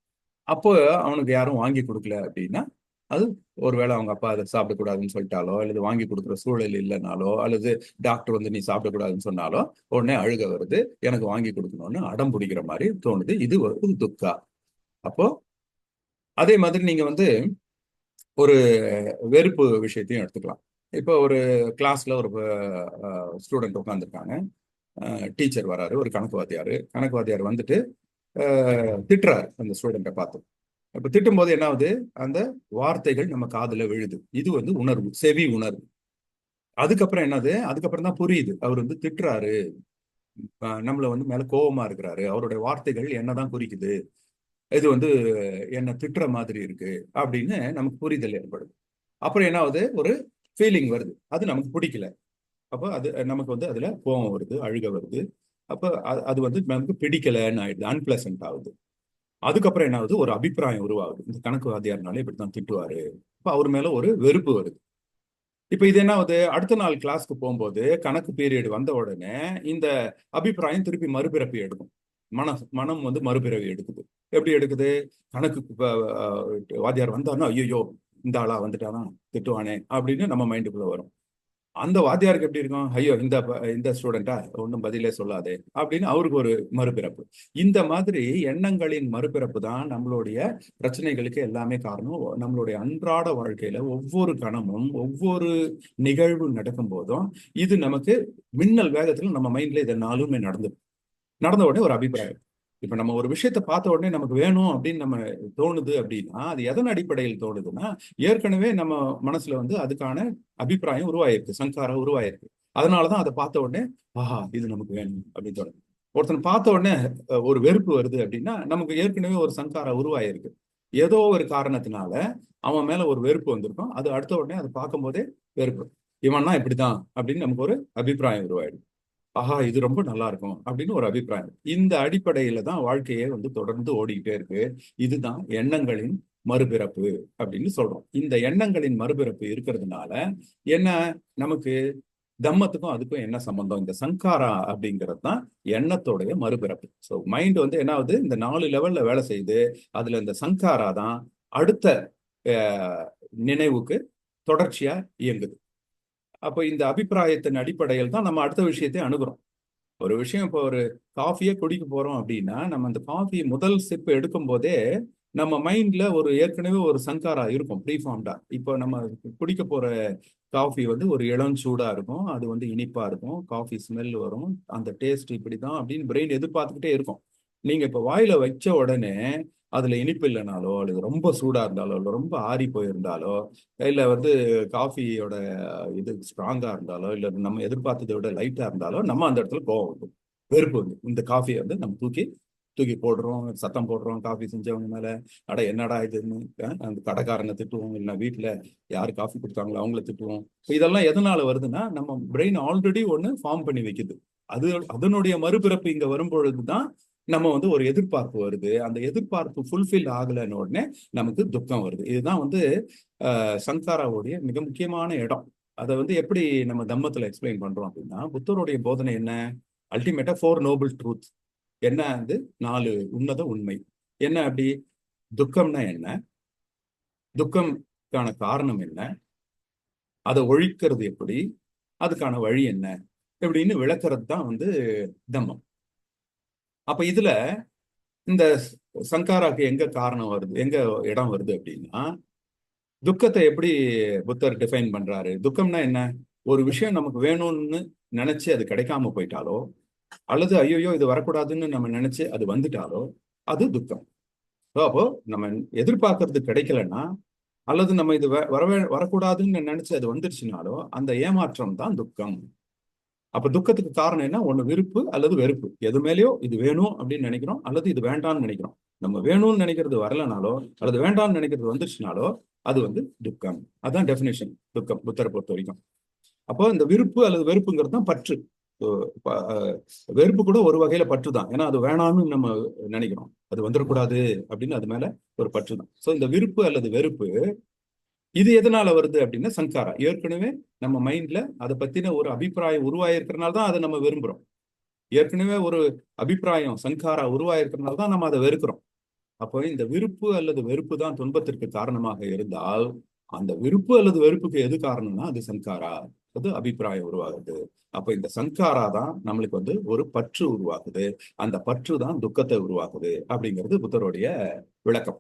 அப்போ அவனுக்கு யாரும் வாங்கி கொடுக்கல அப்படின்னா, அது ஒருவேளை அவங்க அப்பா அதை சாப்பிடக்கூடாதுன்னு சொல்லிட்டாலோ, அல்லது வாங்கி கொடுக்குற சூழல் இல்லைனாலோ, அல்லது டாக்டர் வந்து நீ சாப்பிடக்கூடாதுன்னு சொன்னாலோ உடனே அழுக வருது, எனக்கு வாங்கி கொடுக்கணும்னு அடம் பிடிக்கிற மாதிரி தோணுது. இது ஒரு துக்கா. அப்போ அதே மாதிரி நீங்க வந்து ஒரு வெறுப்பு விஷயத்தையும் எடுத்துக்கலாம். இப்போ ஒரு கிளாஸ்ல ஒரு ஸ்டூடெண்ட் உட்காந்துருக்காங்க, டீச்சர் வராரு, ஒரு கணக்கு வாத்தியார் வந்துட்டு திட்டுறாரு அந்த ஸ்டூடெண்ட்டை பார்த்து. இப்ப திட்டும் போது என்ன ஆகுது, அந்த வார்த்தைகள் நம்ம காதுல விழுது. இது வந்து உணர்வு, செவி உணர்வு. அதுக்கப்புறம் என்னது, அதுக்கப்புறம் தான் புரியுது, அவர் வந்து திட்டுறாரு, நம்மள வந்து மேல கோபமா இருக்கிறாரு, அவருடைய வார்த்தைகள் என்னதான் குறிக்குது, இது வந்து என்ன திட்டுற மாதிரி இருக்கு அப்படின்னு நமக்கு புரிதல் ஏற்படுது. அப்புறம் என்ன ஆகுது, ஒரு ஃபீலிங் வருது, அது நமக்கு பிடிக்கல. அப்போ அது நமக்கு வந்து அதுல கோபம் வருது, அழுக வருது. அப்போ அது வந்து நமக்கு பிடிக்கலன்னு ஆயிடுது, அன்பிளசன்ட் ஆகுது. அதுக்கப்புறம் என்ன ஆகுது, ஒரு அபிப்பிராயம் உருவாகுது, இந்த கணக்கு வாத்தியார்னாலே இப்படித்தான் திட்டுவாரு, இப்போ அவர் மேல ஒரு வெறுப்பு வருது. இப்ப இது என்ன ஆகுது, அடுத்த நாள் கிளாஸ்க்கு போகும்போது கணக்கு பீரியட் வந்த உடனே இந்த அபிப்பிராயம் திருப்பி மறுபிறப்பி எடுக்கும். மனம் வந்து மறுபிறவி எடுக்குது. எப்படி எடுக்குது, கணக்கு வாத்தியார் வந்தாருன்னா ஐயோ இந்த ஆளா வந்துட்டாதான் திட்டுவானே அப்படின்னு நம்ம மைண்டுக்குள்ள வரும். அந்த வாத்தியாருக்கு எப்படி இருக்கும், ஐயோ இந்த ஸ்டூடெண்டா ஒன்றும் பதிலே சொல்லாதே அப்படின்னு அவருக்கு ஒரு மறுபிறப்பு. இந்த மாதிரி எண்ணங்களின் மறுபிறப்பு தான் நம்மளுடைய பிரச்சனைகளுக்கு எல்லாமே காரணம். நம்மளுடைய அன்றாட வாழ்க்கையில ஒவ்வொரு கணமும் ஒவ்வொரு நிகழ்வு நடக்கும் போதும் இது நமக்கு மின்னல் வேகத்துல நம்ம மைண்ட்ல இதை நாளுமே நடந்த உடனே ஒரு அபிப்பிராயம். இப்ப நம்ம ஒரு விஷயத்த பார்த்த உடனே நமக்கு வேணும் அப்படின்னு நம்ம தோணுது அப்படின்னா, அது எதன் அடிப்படையில் தோணுதுன்னா, ஏற்கனவே நம்ம மனசுல வந்து அதுக்கான அபிப்பிராயம் உருவாயிருக்கு, சங்காரம் உருவாயிருக்கு. அதனாலதான் அதை பார்த்த உடனே இது நமக்கு வேணும் அப்படின்னு தோணுது. ஒருத்தன் பார்த்த உடனே ஒரு வெறுப்பு வருது அப்படின்னா, நமக்கு ஏற்கனவே ஒரு சங்காரம் உருவாயிருக்கு. ஏதோ ஒரு காரணத்தினால அவன் மேல ஒரு வெறுப்பு வந்திருக்கும், அது அடுத்த உடனே அதை பார்க்கும் போதே வெறுப்பு, இவன்னா இப்படிதான் அப்படின்னு நமக்கு ஒரு அபிப்பிராயம் உருவாயிடும். இது ரொம்ப நல்லா இருக்கும் அப்படின்னு ஒரு அபிப்பிராயம். இந்த அடிப்படையில தான் வாழ்க்கையே வந்து தொடர்ந்து ஓடிக்கிட்டே இருக்கு. இதுதான் எண்ணங்களின் மறுபிறப்பு அப்படின்னு சொல்றோம். இந்த எண்ணங்களின் மறுபிறப்பு இருக்கிறதுனால என்ன, நமக்கு தம்மத்துக்கும் அதுக்கும் என்ன சம்பந்தம், இந்த சங்காரா அப்படிங்கிறது தான் எண்ணத்தோடைய மறுபிறப்பு. ஸோ மைண்ட் வந்து என்ன ஆகுது, இந்த 4 லெவல்ல வேலை செய்யுது. அதுல இந்த சங்காரா தான் அடுத்த நினைவுக்கு தொடர்ச்சியா இயங்குது. அப்போ இந்த அபிப்பிராயத்தின் அடிப்படையில் தான் நம்ம அடுத்த விஷயத்தை அணுகுறோம். ஒரு விஷயம், இப்போ ஒரு காஃபியே குடிக்க போறோம் அப்படின்னா, நம்ம அந்த காஃபி முதல் சிப் எடுக்கும் போதே நம்ம மைண்ட்ல ஒரு ஏற்கனவே ஒரு சங்காரா இருக்கும் ப்ரீஃபார்ம்டா. இப்போ நம்ம குடிக்க போற காஃபி வந்து ஒரு இளஞ்சூடா இருக்கும், அது வந்து இனிப்பா இருக்கும், காஃபி ஸ்மெல் வரும், அந்த டேஸ்ட் இப்படிதான் அப்படின்னு பிரெயின் எதிர்பார்த்துக்கிட்டே இருக்கும். நீங்க இப்ப வாயில வச்ச உடனே அதுல இனிப்பு இல்லைனாலோ, அல்லது ரொம்ப சூடா இருந்தாலோ, இல்லை ரொம்ப ஆறி போயிருந்தாலோ, இல்ல வந்து காஃபியோட இது ஸ்ட்ராங்கா இருந்தாலோ, இல்ல நம்ம எதிர்பார்த்ததை விட லைட்டா இருந்தாலோ, நம்ம அந்த இடத்துல கோவம் வந்து வெறுப்பு வந்து இந்த காஃபியை வந்து நம்ம தூக்கி தூக்கி போடுறோம், சத்தம் போடுறோம் காஃபி செஞ்சவங்க மேல. அட என்னடா இதுன்னு அந்த கடைக்காரனை திட்டுவோம், இல்லை வீட்டுல யார் காஃபி கொடுத்தாங்களோ அவங்கள திட்டுவோம். இதெல்லாம் எதனால வருதுன்னா, நம்ம பிரெயின் ஆல்ரெடி ஒண்ணு ஃபார்ம் பண்ணி வைக்குது. அது அதனுடைய மறுபிறப்பு இங்க வரும்பொழுதுதான் நம்ம வந்து ஒரு எதிர்பார்ப்பு வருது. அந்த எதிர்பார்ப்பு ஃபுல்ஃபில் ஆகலைன்னு உடனே நமக்கு துக்கம் வருது. இதுதான் வந்து சங்காராவுடைய மிக முக்கியமான இடம். அதை வந்து எப்படி நம்ம தம்மத்துல எக்ஸ்பிளைன் பண்றோம் அப்படின்னா, புத்தருடைய போதனை என்ன? அல்டிமேட்டா 4 நோபல் ட்ரூத். என்ன வந்து 4 உன்னத உண்மை. என்ன அப்படி? துக்கம்னா என்ன, துக்கம்கான காரணம் என்ன, அதை ஒழிக்கிறது எப்படி, அதுக்கான வழி என்ன, இப்படின்னு விளக்குறது தான் வந்து தம்மம். அப்ப இதுல இந்த சங்காராக்கு எங்க காரணம் வருது, எங்க இடம் வருது அப்படின்னா, துக்கத்தை எப்படி புத்தர் டிஃபைன் பண்றாரு? துக்கம்னா என்ன? ஒரு விஷயம் நமக்கு வேணும்னு நினைச்சு அது கிடைக்காம போயிட்டாலோ, அல்லது ஐயோ இது வரக்கூடாதுன்னு நம்ம நினைச்சு அது வந்துட்டாலோ, அது துக்கம். அப்போ நம்ம எதிர்பார்க்கறது கிடைக்கலன்னா, அல்லது நம்ம இது வரக்கூடாதுன்னு நினைச்சு அது வந்துருச்சுனாலோ, அந்த ஏமாற்றம் தான் துக்கம். அப்ப துக்கத்துக்கு காரணம் என்ன? ஒண்ணு விருப்பு அல்லது வெறுப்பு. எது மேலேயோ இது வேணும் அப்படின்னு நினைக்கிறோம், அல்லது இது வேண்டாம்னு நினைக்கிறோம். நம்ம வேணும்னு நினைக்கிறது வரலனாலோ, அல்லது வேண்டாம்னு நினைக்கிறது வந்துருச்சுனாலோ, அது வந்து துக்கம். அதான் டெஃபினேஷன் துக்கம் புத்தரை பொறுத்த வரைக்கும். அப்போ இந்த விருப்பு அல்லது வெறுப்புங்கிறது தான் பற்று. வெறுப்பு கூட ஒரு வகையில பற்று தான். ஏன்னா அது வேணாம்னு நம்ம நினைக்கிறோம், அது வந்துடக்கூடாது அப்படின்னு அது மேல ஒரு பற்று தான். ஸோ இந்த விருப்பு அல்லது வெறுப்பு இது எதனால வருது அப்படின்னா, சங்காரா. ஏற்கனவே நம்ம மைண்ட்ல அதை பத்தின ஒரு அபிப்பிராயம் உருவாயிருக்கிறனால தான் அதை நம்ம விரும்புறோம். ஏற்கனவே ஒரு அபிப்பிராயம் சங்காரா உருவாயிருக்கிறனால தான் நம்ம அதை வெறுக்கிறோம். அப்போ இந்த விருப்பு அல்லது வெறுப்பு தான் துன்பத்திற்கு காரணமாக இருந்தால், அந்த விருப்பு அல்லது வெறுப்புக்கு எது காரணம்னா அது சங்காரா, அது அபிப்பிராயம் உருவாகுது. அப்ப இந்த சங்காரா தான் நம்மளுக்கு வந்து ஒரு பற்று உருவாகுது. அந்த பற்று தான் துக்கத்தை உருவாக்குது அப்படிங்கிறது புத்தருடைய விளக்கம்.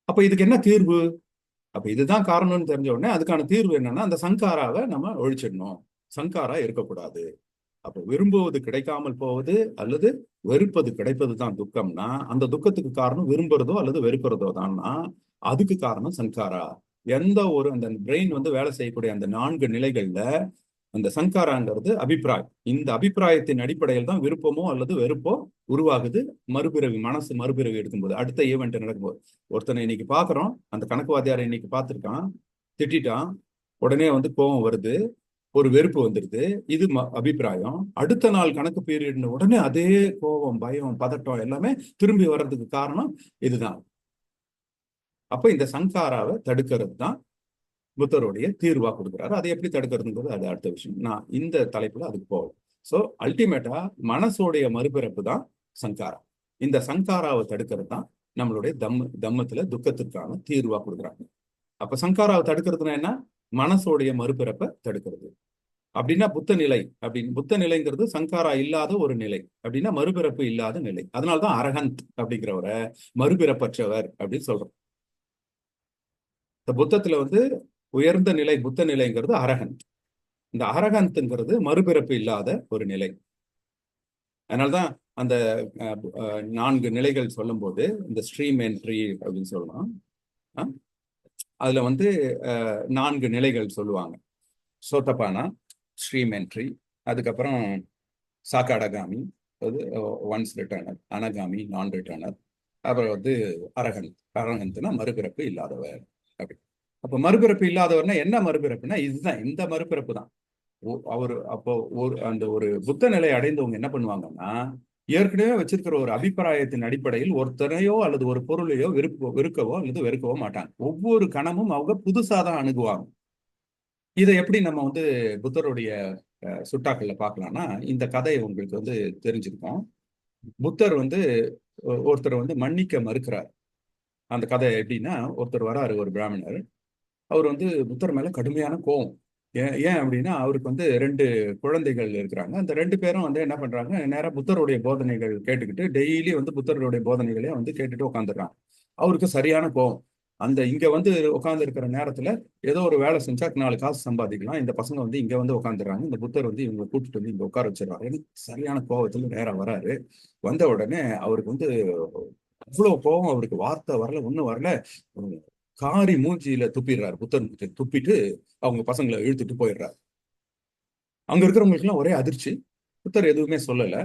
அப்ப இதுக்கு என்ன தீர்வு? அப்ப இதுதான் காரணம்னு தெரிஞ்ச உடனே அதுக்கான தீர்வு என்னன்னா, அந்த சங்காராவை நம்ம ஒழிச்சிடணும். சங்காரா இருக்கக்கூடாது. அப்ப விரும்புவது கிடைக்காமல் போவது அல்லது வெறுப்பது கிடைப்பது தான் துக்கம்னா, அந்த துக்கத்துக்கு காரணம் விரும்புறதோ அல்லது வெறுக்கிறதோ தான்னா, அதுக்கு காரணம் சங்காரா. எந்த ஒரு அந்த பிரெயின் வந்து வேலை செய்யக்கூடிய அந்த 4 நிலைகள்ல அந்த சங்காராங்கிறது அபிப்பிராயம். இந்த அபிப்பிராயத்தின் அடிப்படையில் தான் விருப்பமோ அல்லது வெறுப்போ உருவாகுது. மறுபிறவி, மனசு மறுபிறவி எடுக்கும்போது, அடுத்த ஈவெண்ட் நடக்கும்போது. ஒருத்தனை இன்னைக்கு பாக்குறோம், அந்த கணக்கு வாத்தியாரை இன்னைக்கு பார்த்திருக்கான், திட்டான், உடனே வந்து கோபம் வருது, ஒரு வெறுப்பு வந்துடுது. இது அபிப்பிராயம். அடுத்த நாள் கணக்கு பீரியட்னு உடனே அதே கோபம், பயம், பதட்டம் எல்லாமே திரும்பி வர்றதுக்கு காரணம் இதுதான். அப்ப இந்த சங்காராவை தடுக்கிறது தான் புத்தருடைய தீர்வா கொடுக்குறாரு. அதை எப்படி தடுக்கிறதுங்கிறது அது அடுத்த விஷயம். நான் இந்த தலைப்புல அதுக்கு போகல. ஸோ அல்டிமேட்டா மனசோடைய மறுபிறப்பு தான் சங்காரா. இந்த சங்காராவை தடுக்கிறது தான் நம்மளுடைய தம்மத்துல துக்கத்திற்கான தீர்வா கொடுக்குறாங்க. அப்ப சங்காராவை தடுக்கிறதுனா என்ன? மனசோடைய மறுபிறப்பை தடுக்கிறது. அப்படின்னா புத்த நிலை அப்படின்னு, புத்த நிலைங்கிறது சங்காரா இல்லாத ஒரு நிலை. அப்படின்னா மறுபிறப்பு இல்லாத நிலை. அதனால்தான் அரஹந்த் அப்படிங்கிறவரை மறுபிறப்பற்றவர் அப்படின்னு சொல்றோம். இந்த புத்தத்துல வந்து உயர்ந்த நிலை புத்த நிலைங்கிறது அரஹந்த். இந்த அரஹந்த்ங்கிறது மறுபிறப்பு இல்லாத ஒரு நிலை. அதனால்தான் அந்த 4 நிலைகள் சொல்லும் போது இந்த ஸ்ட்ரீம் என்ட்ரி அப்படின்னு சொல்லலாம். அதுல வந்து 4 நிலைகள் சொல்லுவாங்க. சோத்தபானா, ஸ்ட்ரீம் என்ட்ரி, அதுக்கப்புறம் சாக்காடகாமி, அது ஒன்ஸ் ரிட்டர்னர், அனகாமி, நான் ரிட்டர்னர், அப்புறம் வந்து அரஹந்த். அரஹந்த்னா மறுபிறப்பு இல்லாதவர் அப்படி. அப்ப மறுபிறப்பு இல்லாதவர்னா என்ன மறுபிறப்புனா இதுதான், இந்த மறுபிறப்பு தான். அவர் அப்போ அந்த ஒரு புத்த நிலை அடைந்தவங்க என்ன பண்ணுவாங்கன்னா, ஏற்கனவே வச்சிருக்கிற ஒரு அபிப்பிராயத்தின் அடிப்படையில் ஒருத்தரையோ அல்லது ஒரு பொருளையோ வெறுக்கவோ அல்லது வெறுக்கவோ மாட்டாங்க. ஒவ்வொரு கணமும் அவங்க புதுசாதான் அணுகுவாங்க. இதை எப்படி நம்ம வந்து புத்தருடைய சுட்டாக்கள்ல பார்க்கலாம்னா, இந்த கதையை உங்களுக்கு வந்து தெரிஞ்சிருக்கோம். புத்தர் வந்து ஒருத்தர் வந்து மன்னிக்க மறுக்கிறார். அந்த கதை எப்படின்னா, ஒருத்தர் வராரு, ஒரு பிராமணர். அவர் வந்து புத்தர் மேல கடுமையான கோபம். ஏன் அப்படின்னா, அவருக்கு வந்து 2 குழந்தைகள் இருக்கிறாங்க. அந்த 2 பேரும் வந்து என்ன பண்றாங்க, நேரா புத்தருடைய போதனைகள் கேட்டுக்கிட்டு டெய்லி வந்து புத்தருடைய போதனைகளே வந்து கேட்டுட்டு உட்காந்துடுறாங்க. அவருக்கு சரியான கோவம். அந்த இங்க வந்து உட்கார்ந்து இருக்கிற நேரத்துல ஏதோ ஒரு வேலை செஞ்சா 4 காசு சம்பாதிக்கலாம், இந்த பசங்க வந்து இங்க வந்து உட்காந்துடுறாங்க, இந்த புத்தர் வந்து இவங்க கூட்டிட்டு வந்து இங்க உட்கார வச்சிடறாரு. எனக்கு சரியான கோவத்துல நேரா வராரு. வந்த உடனே அவருக்கு வந்து அவ்வளவு கோவம், அவருக்கு வார்த்தை வரல, ஒண்ணும் வரல. உம், காரி மூஞ்சியில துப்பிடுறாரு. புத்தர் மூஞ்சியில துப்பிட்டு அவங்க பசங்களை இழுத்துட்டு போயிடுறாரு. அங்க இருக்கிறவங்களுக்கு எல்லாம் ஒரே அதிர்ச்சி. புத்தர் எதுவுமே சொல்லல.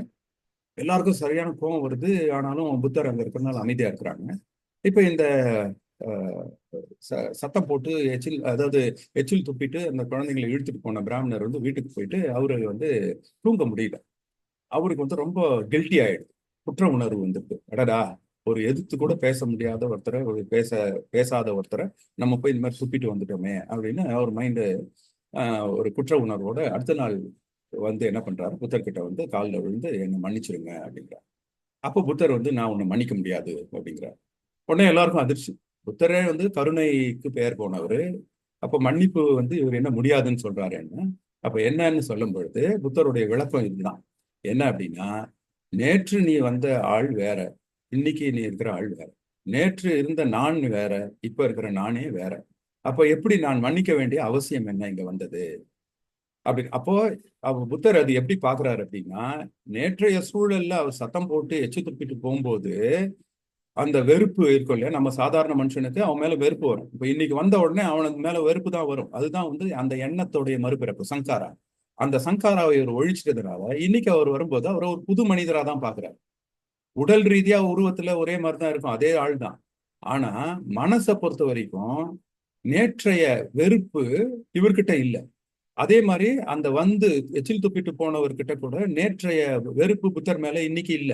எல்லாருக்கும் சரியான கோவம் வருது. ஆனாலும் புத்தர் அங்க இருக்கிறனால அமைதியா இருக்கிறாங்க. இப்ப இந்த அஹ், சத்தம் போட்டு எச்சில், அதாவது எச்சில் துப்பிட்டு அந்த குழந்தைங்களை இழுத்துட்டு போன பிராமணர் வந்து வீட்டுக்கு போயிட்டு அவரு வந்து தூங்க முடியல. அவருக்கு வந்து ரொம்ப கில்ட்டி ஆயிடுது. குற்ற உணர்வு வந்துருக்கு. அடடா, ஒரு எதிர்த்து கூட பேச முடியாத ஒருத்தரை, ஒரு பேசாத ஒருத்தரை நம்ம போய் இந்த மாதிரி துப்பிட்டு வந்துட்டோமே அப்படின்னு அவர் மைண்டு ஒரு குற்ற உணர்வோட அடுத்த நாள் வந்து என்ன பண்றாரு, புத்தர்கிட்ட வந்து காலில் விழுந்து என்னை மன்னிச்சிருங்க அப்படிங்கிறார். அப்போ புத்தர் வந்து நான் உன்னை மன்னிக்க முடியாது அப்படிங்கிறார். உடனே எல்லாருக்கும் அதிர்ச்சி. புத்தரே வந்து கருணைக்கு பெயர் போனவர், அப்ப மன்னிப்பு வந்து இவர் என்ன முடியாதுன்னு சொல்றாரு என்ன. அப்ப என்னன்னு சொல்லும் பொழுது புத்தருடைய விளக்கம் இதுதான். என்ன அப்படின்னா, நேற்று நீ வந்த ஆள் வேற, இன்னைக்கு நீ இருக்கிற ஆள் வேற. நேற்று இருந்த நான் வேற, இப்ப இருக்கிற நானே வேற. அப்ப எப்படி நான் மன்னிக்க வேண்டிய அவசியம் என்ன இங்க வந்தது அப்படி. அப்போ புத்தர் அது எப்படி பாக்குறாரு அப்படின்னா, நேற்றைய சூழல்ல அவர் சத்தம் போட்டு எச்சு துப்பிட்டு போகும்போது அந்த வெறுப்பு இருக்கும் இல்லையா, நம்ம சாதாரண மனுஷனுக்கு அவன் மேல வெறுப்பு வரும். இப்ப இன்னைக்கு வந்த உடனே அவனுக்கு மேல வெறுப்பு தான் வரும். அதுதான் வந்து அந்த எண்ணத்தோடைய மறுபிறப்பு, சங்காரா. அந்த சங்காராவை அவர் ஒழிச்சிட்டதுனால இன்னைக்கு அவர் வரும்போது அவரை ஒரு புது மனிதரா தான் பாக்குறாரு. உடல் ரீதியா உருவத்துல ஒரே மாதிரி தான் இருக்கும், அதே ஆள் தான். ஆனா மனசை பொறுத்த வரைக்கும் நேற்றைய வெறுப்பு இவர்கிட்ட இல்ல. அதே மாதிரி அந்த வந்து எச்சில் துப்பிட்டு போனவர்கிட்ட கூட நேற்றைய வெறுப்பு புத்தர் மேல இன்னைக்கு இல்ல.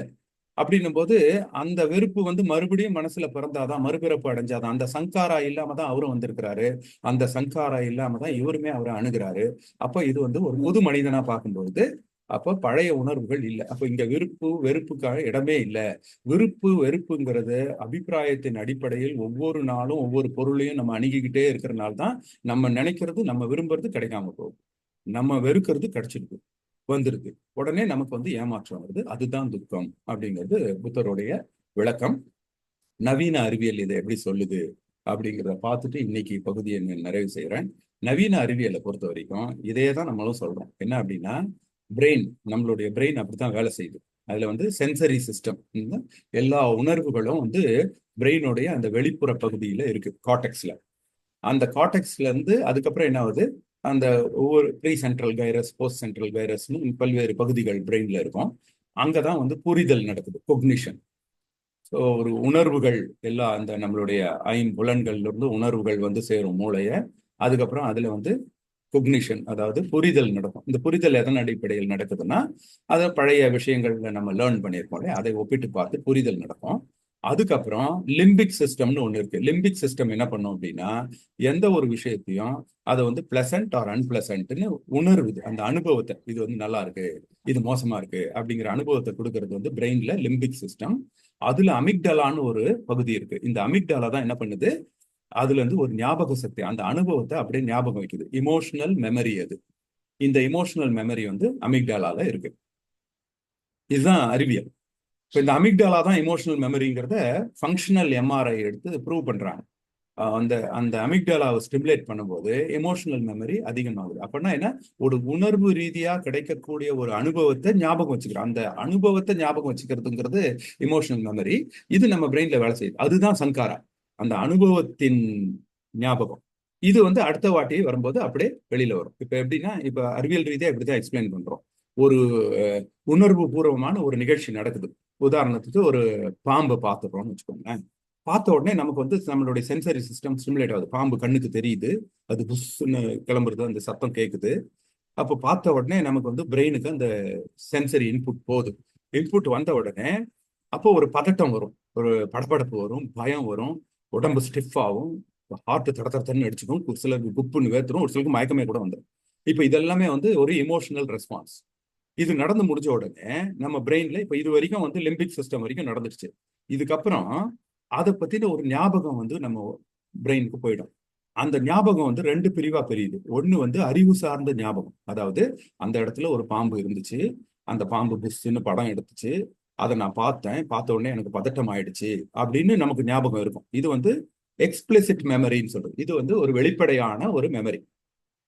அப்படின்னும் போது அந்த வெறுப்பு வந்து மறுபடியும் மனசுல பிறந்தாதான், மறுபிறப்பு அடைஞ்சாதான். அந்த சங்காரா இல்லாம தான் அவரும் வந்திருக்கிறாரு, அந்த சங்காரா இல்லாம தான் இவருமே அவரை அணுகிறாரு. அப்ப இது வந்து ஒரு புது மனிதனா பார்க்கும்பொழுது அப்ப பழைய உணர்வுகள் இல்லை. அப்ப இங்க விருப்பு வெறுப்புக்காக இடமே இல்லை. விருப்பு வெறுப்புங்கிறது அபிப்பிராயத்தின் அடிப்படையில் ஒவ்வொரு நாளும் ஒவ்வொரு பொருளையும் நம்ம அணுகிக்கிட்டே இருக்கிறனால தான் நம்ம நினைக்கிறது, நம்ம விரும்புறது கிடைக்காம போகும், நம்ம வெறுக்கிறது கிடைச்சிருக்கு வந்துருது. உடனே நமக்கு வந்து ஏமாற்றம் வருது. அதுதான் துக்கம் அப்படிங்கிறது புத்தருடைய விளக்கம். நவீன அறிவியல் இதை எப்படி சொல்லுது அப்படிங்கிறத பார்த்துட்டு இன்னைக்கு பகுதியை நிறைவு செய்கிறேன். நவீன அறிவியலை பொறுத்த வரைக்கும் இதே தான் நம்மளும் சொல்றோம். என்ன அப்படின்னா, பிரெயின், நம்மளுடைய பிரெயின் அப்படித்தான் வேலை செய்யுது. அதுல வந்து சென்சரி சிஸ்டம், எல்லா உணர்வுகளும் வந்து பிரெயினுடைய அந்த வெளிப்புற பகுதியில இருக்கு, கார்டெக்ஸ்ல. அந்த கார்டெக்ஸ்ல இருந்து அதுக்கப்புறம் என்ன ஆகுது, அந்த ஒவ்வொரு pre central gyrus, post central கைரஸ்னு பல்வேறு பகுதிகள் பிரெயின்ல இருக்கும். அங்கதான் வந்து புரிதல் நடக்குது, கொக்னிஷன். ஸோ ஒரு உணர்வுகள் எல்லாம் அந்த நம்மளுடைய ஐம்புலன்கள்ல இருந்து உணர்வுகள் வந்து சேரும் மூளைய. அதுக்கப்புறம் அதுல வந்து கொக்னிஷன், அதாவது புரிதல் நடக்கும். இந்த புரிதல் எதன் அடிப்படையில் நடக்குதுன்னா, அதை பழைய விஷயங்கள்ல நம்ம லேர்ன் பண்ணியிருக்கோம் இல்லையா, அதை ஒப்பிட்டு பார்த்து புரிதல் நடக்கும். அதுக்கப்புறம் லிம்பிக் சிஸ்டம்னு ஒன்று இருக்கு. லிம்பிக் சிஸ்டம் என்ன பண்ணும் அப்படின்னா, எந்த ஒரு விஷயத்தையும் அதை வந்து பிளசன்ட் ஆர் அன்பிளசன்ட்னு உணர்வுது, அந்த அனுபவத்தை, இது வந்து நல்லா இருக்கு, இது மோசமா இருக்கு அப்படிங்கிற அனுபவத்தை கொடுக்கறது வந்து பிரெயின்ல லிம்பிக் சிஸ்டம். அதுல அமிக்டலான்னு ஒரு பகுதி இருக்கு. இந்த அமிக்டாலா தான் என்ன பண்ணுது, அதுல இருந்து ஒரு ஞாபக சக்தி, அந்த அனுபவத்தை அப்படியே ஞாபகம் வைக்குது. இமோஷனல் மெமரி அது. இந்த இமோஷனல் மெமரி வந்து அமிக்டாலால இருக்கு. இதுதான் அறிவியல். இப்போ இந்த அமிக்டாலா தான் இமோஷனல் மெமரிங்கிறத ஃபங்க்ஷனல் எம்ஆர்ஐ எடுத்து ப்ரூவ் பண்றாங்க. அந்த அந்த அமிக்டாலாவை ஸ்டிமுலேட் பண்ணும்போது எமோஷனல் மெமரி அதிகமாகுது. அப்படின்னா என்ன, ஒரு உணர்வு ரீதியா கிடைக்கக்கூடிய ஒரு அனுபவத்தை ஞாபகம் வச்சுக்கிறோம். அந்த அனுபவத்தை ஞாபகம் வச்சுக்கிறதுங்கிறது இமோஷனல் மெமரி. இது நம்ம பிரெயின்ல வேலை செய்யுது. அதுதான் சங்காரா, அந்த அனுபவத்தின் ஞாபகம். இது வந்து அடுத்த வாட்டி வரும்போது அப்படியே வெளியில வரும். இப்ப எப்படின்னா, இப்ப அறிவியல் ரீதியா இப்படிதான் எக்ஸ்பிளைன் பண்றோம். ஒரு உணர்வு பூர்வமான ஒரு நிகழ்ச்சி நடக்குது. உதாரணத்துக்கு ஒரு பாம்பை பார்த்துடுறோம்னு வச்சுக்கோங்களேன். பார்த்த உடனே நமக்கு வந்து நம்மளுடைய சென்சரி சிஸ்டம் ஸ்டிமுலேட் ஆகுது. பாம்பு கண்ணுக்கு தெரியுது, அது புஷ்ன்னு கிளம்புறது, அந்த சத்தம் கேட்குது. அப்போ பார்த்த உடனே நமக்கு வந்து பிரெயினுக்கு அந்த சென்சரி இன்புட் போகுது. இன்புட் வந்த உடனே அப்போ ஒரு பதட்டம் வரும், ஒரு படபடப்பு வரும், பயம் வரும், உடம்பு ஸ்டிஃப் ஆகும், ஹார்ட் தட தடன்னு அடிச்சுக்கும், ஒரு சிலருக்கு குப்புன்னு வேத்துரும், ஒரு சிலருக்கு மயக்கமே கூட வந்துடும். இப்போ இதெல்லாமே வந்து ஒரு இமோஷனல் ரெஸ்பான்ஸ். இது நடந்து முடிஞ்ச உடனே நம்ம பிரெயின்ல இப்ப இது வரைக்கும் வந்து லிம்பிக் சிஸ்டம் வரைக்கும் நடந்துருச்சு. இதுக்கப்புறம் அதை பத்தின ஒரு ஞாபகம் வந்து நம்ம பிரெயினுக்கு போயிடும். அந்த ஞாபகம் வந்து ரெண்டு பிரிவா பிரியுது. ஒண்ணு வந்து அறிவு சார்ந்த ஞாபகம், அதாவது அந்த இடத்துல ஒரு பாம்பு இருந்துச்சு, அந்த பாம்பு புஷ்ன்னு படம் எடுத்துச்சு, அதை நான் பார்த்த உடனே எனக்கு பதட்டம் ஆயிடுச்சு அப்படின்னு நமக்கு ஞாபகம் இருக்கும். இது வந்து எக்ஸ்பிளிசிட் மெமரின்னு சொல்றது. இது வந்து ஒரு வெளிப்படையான ஒரு மெமரி.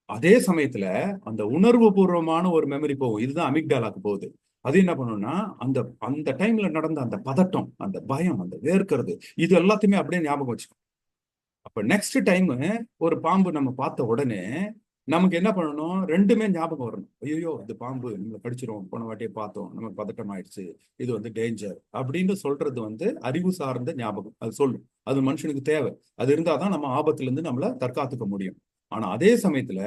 அதே சமயத்துல அந்த உணர்வு பூர்வமான ஒரு மெமரி போகும். இதுதான் அமிக்டாலாக்கு போகுது. அது என்ன பண்ணும்னா, அந்த அந்த டைம்ல நடந்த அந்த பதட்டம், அந்த பயம், அந்த வேர்க்கிறது, இது எல்லாத்தையுமே அப்படியே ஞாபகம் வச்சுக்கும். அப்ப நெக்ஸ்ட் டைம் ஒரு பாம்பு நம்ம பார்த்த உடனே நமக்கு என்ன பண்ணணும், ரெண்டுமே ஞாபகம் வரணும். ஐயோ, இது பாம்பு நம்மளை கடிச்சிரும், போன வாட்டியே பார்த்தோம், நமக்கு பதட்டம் ஆயிடுச்சு, இது வந்து டேஞ்சர் அப்படின்னு சொல்றது வந்து அறிவு சார்ந்த ஞாபகம். அது சொல்லும், அது மனுஷனுக்கு தேவை. அது இருந்தாதான் நம்ம ஆபத்துல இருந்து நம்மள தற்காத்துக்க முடியும். ஆனா அதே சமயத்துல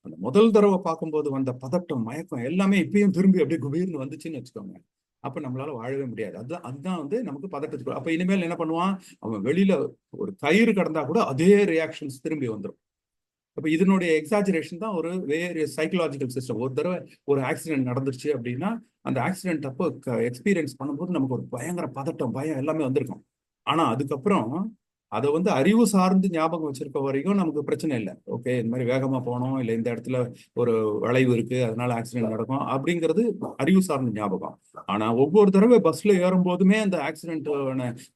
அந்த முதல் தடவை பார்க்கும்போது வந்த பதட்டம், மயக்கம் எல்லாமே இப்பயும் திரும்பி அப்படியே குபீர்னு வந்துச்சுன்னு வச்சுக்கோங்க. அப்ப நம்மளால வாழவே முடியாது. அதுதான் வந்து நமக்கு பதட்டத்துக்கு. அப்ப இனிமேல் என்ன பண்ணுவான், அவன் வெளியில ஒரு கயிறு கடந்தா கூட அதே ரியாக்ஷன்ஸ் திரும்பி வந்துடும். அப்ப இதனுடைய எக்ஸாஜரேஷன் தான் ஒரு வேறு சைக்கலாஜிக்கல் சிஸ்டம். ஒரு தடவை ஒரு ஆக்சிடென்ட் நடந்துருச்சு அப்படின்னா, அந்த ஆக்சிடென்ட் அப்போ எக்ஸ்பீரியன்ஸ் பண்ணும்போது நமக்கு ஒரு பயங்கர பதட்டம், பயம் எல்லாமே வந்திருக்கும். ஆனா அதுக்கப்புறம் அதை வந்து அறிவு சார்ந்து ஞாபகம் வச்சிருக்க வரைக்கும் நமக்கு பிரச்சனை இல்லை. ஓகே, இந்த மாதிரி வேகமா போனோம், இல்லை இந்த இடத்துல ஒரு வளைவு இருக்கு அதனால ஆக்சிடென்ட் நடக்கும் அப்படிங்கிறது அறிவு சார்ந்த ஞாபகம். ஆனா ஒவ்வொரு தடவை பஸ்ல ஏறும் போதுமே அந்த ஆக்சிடென்ட்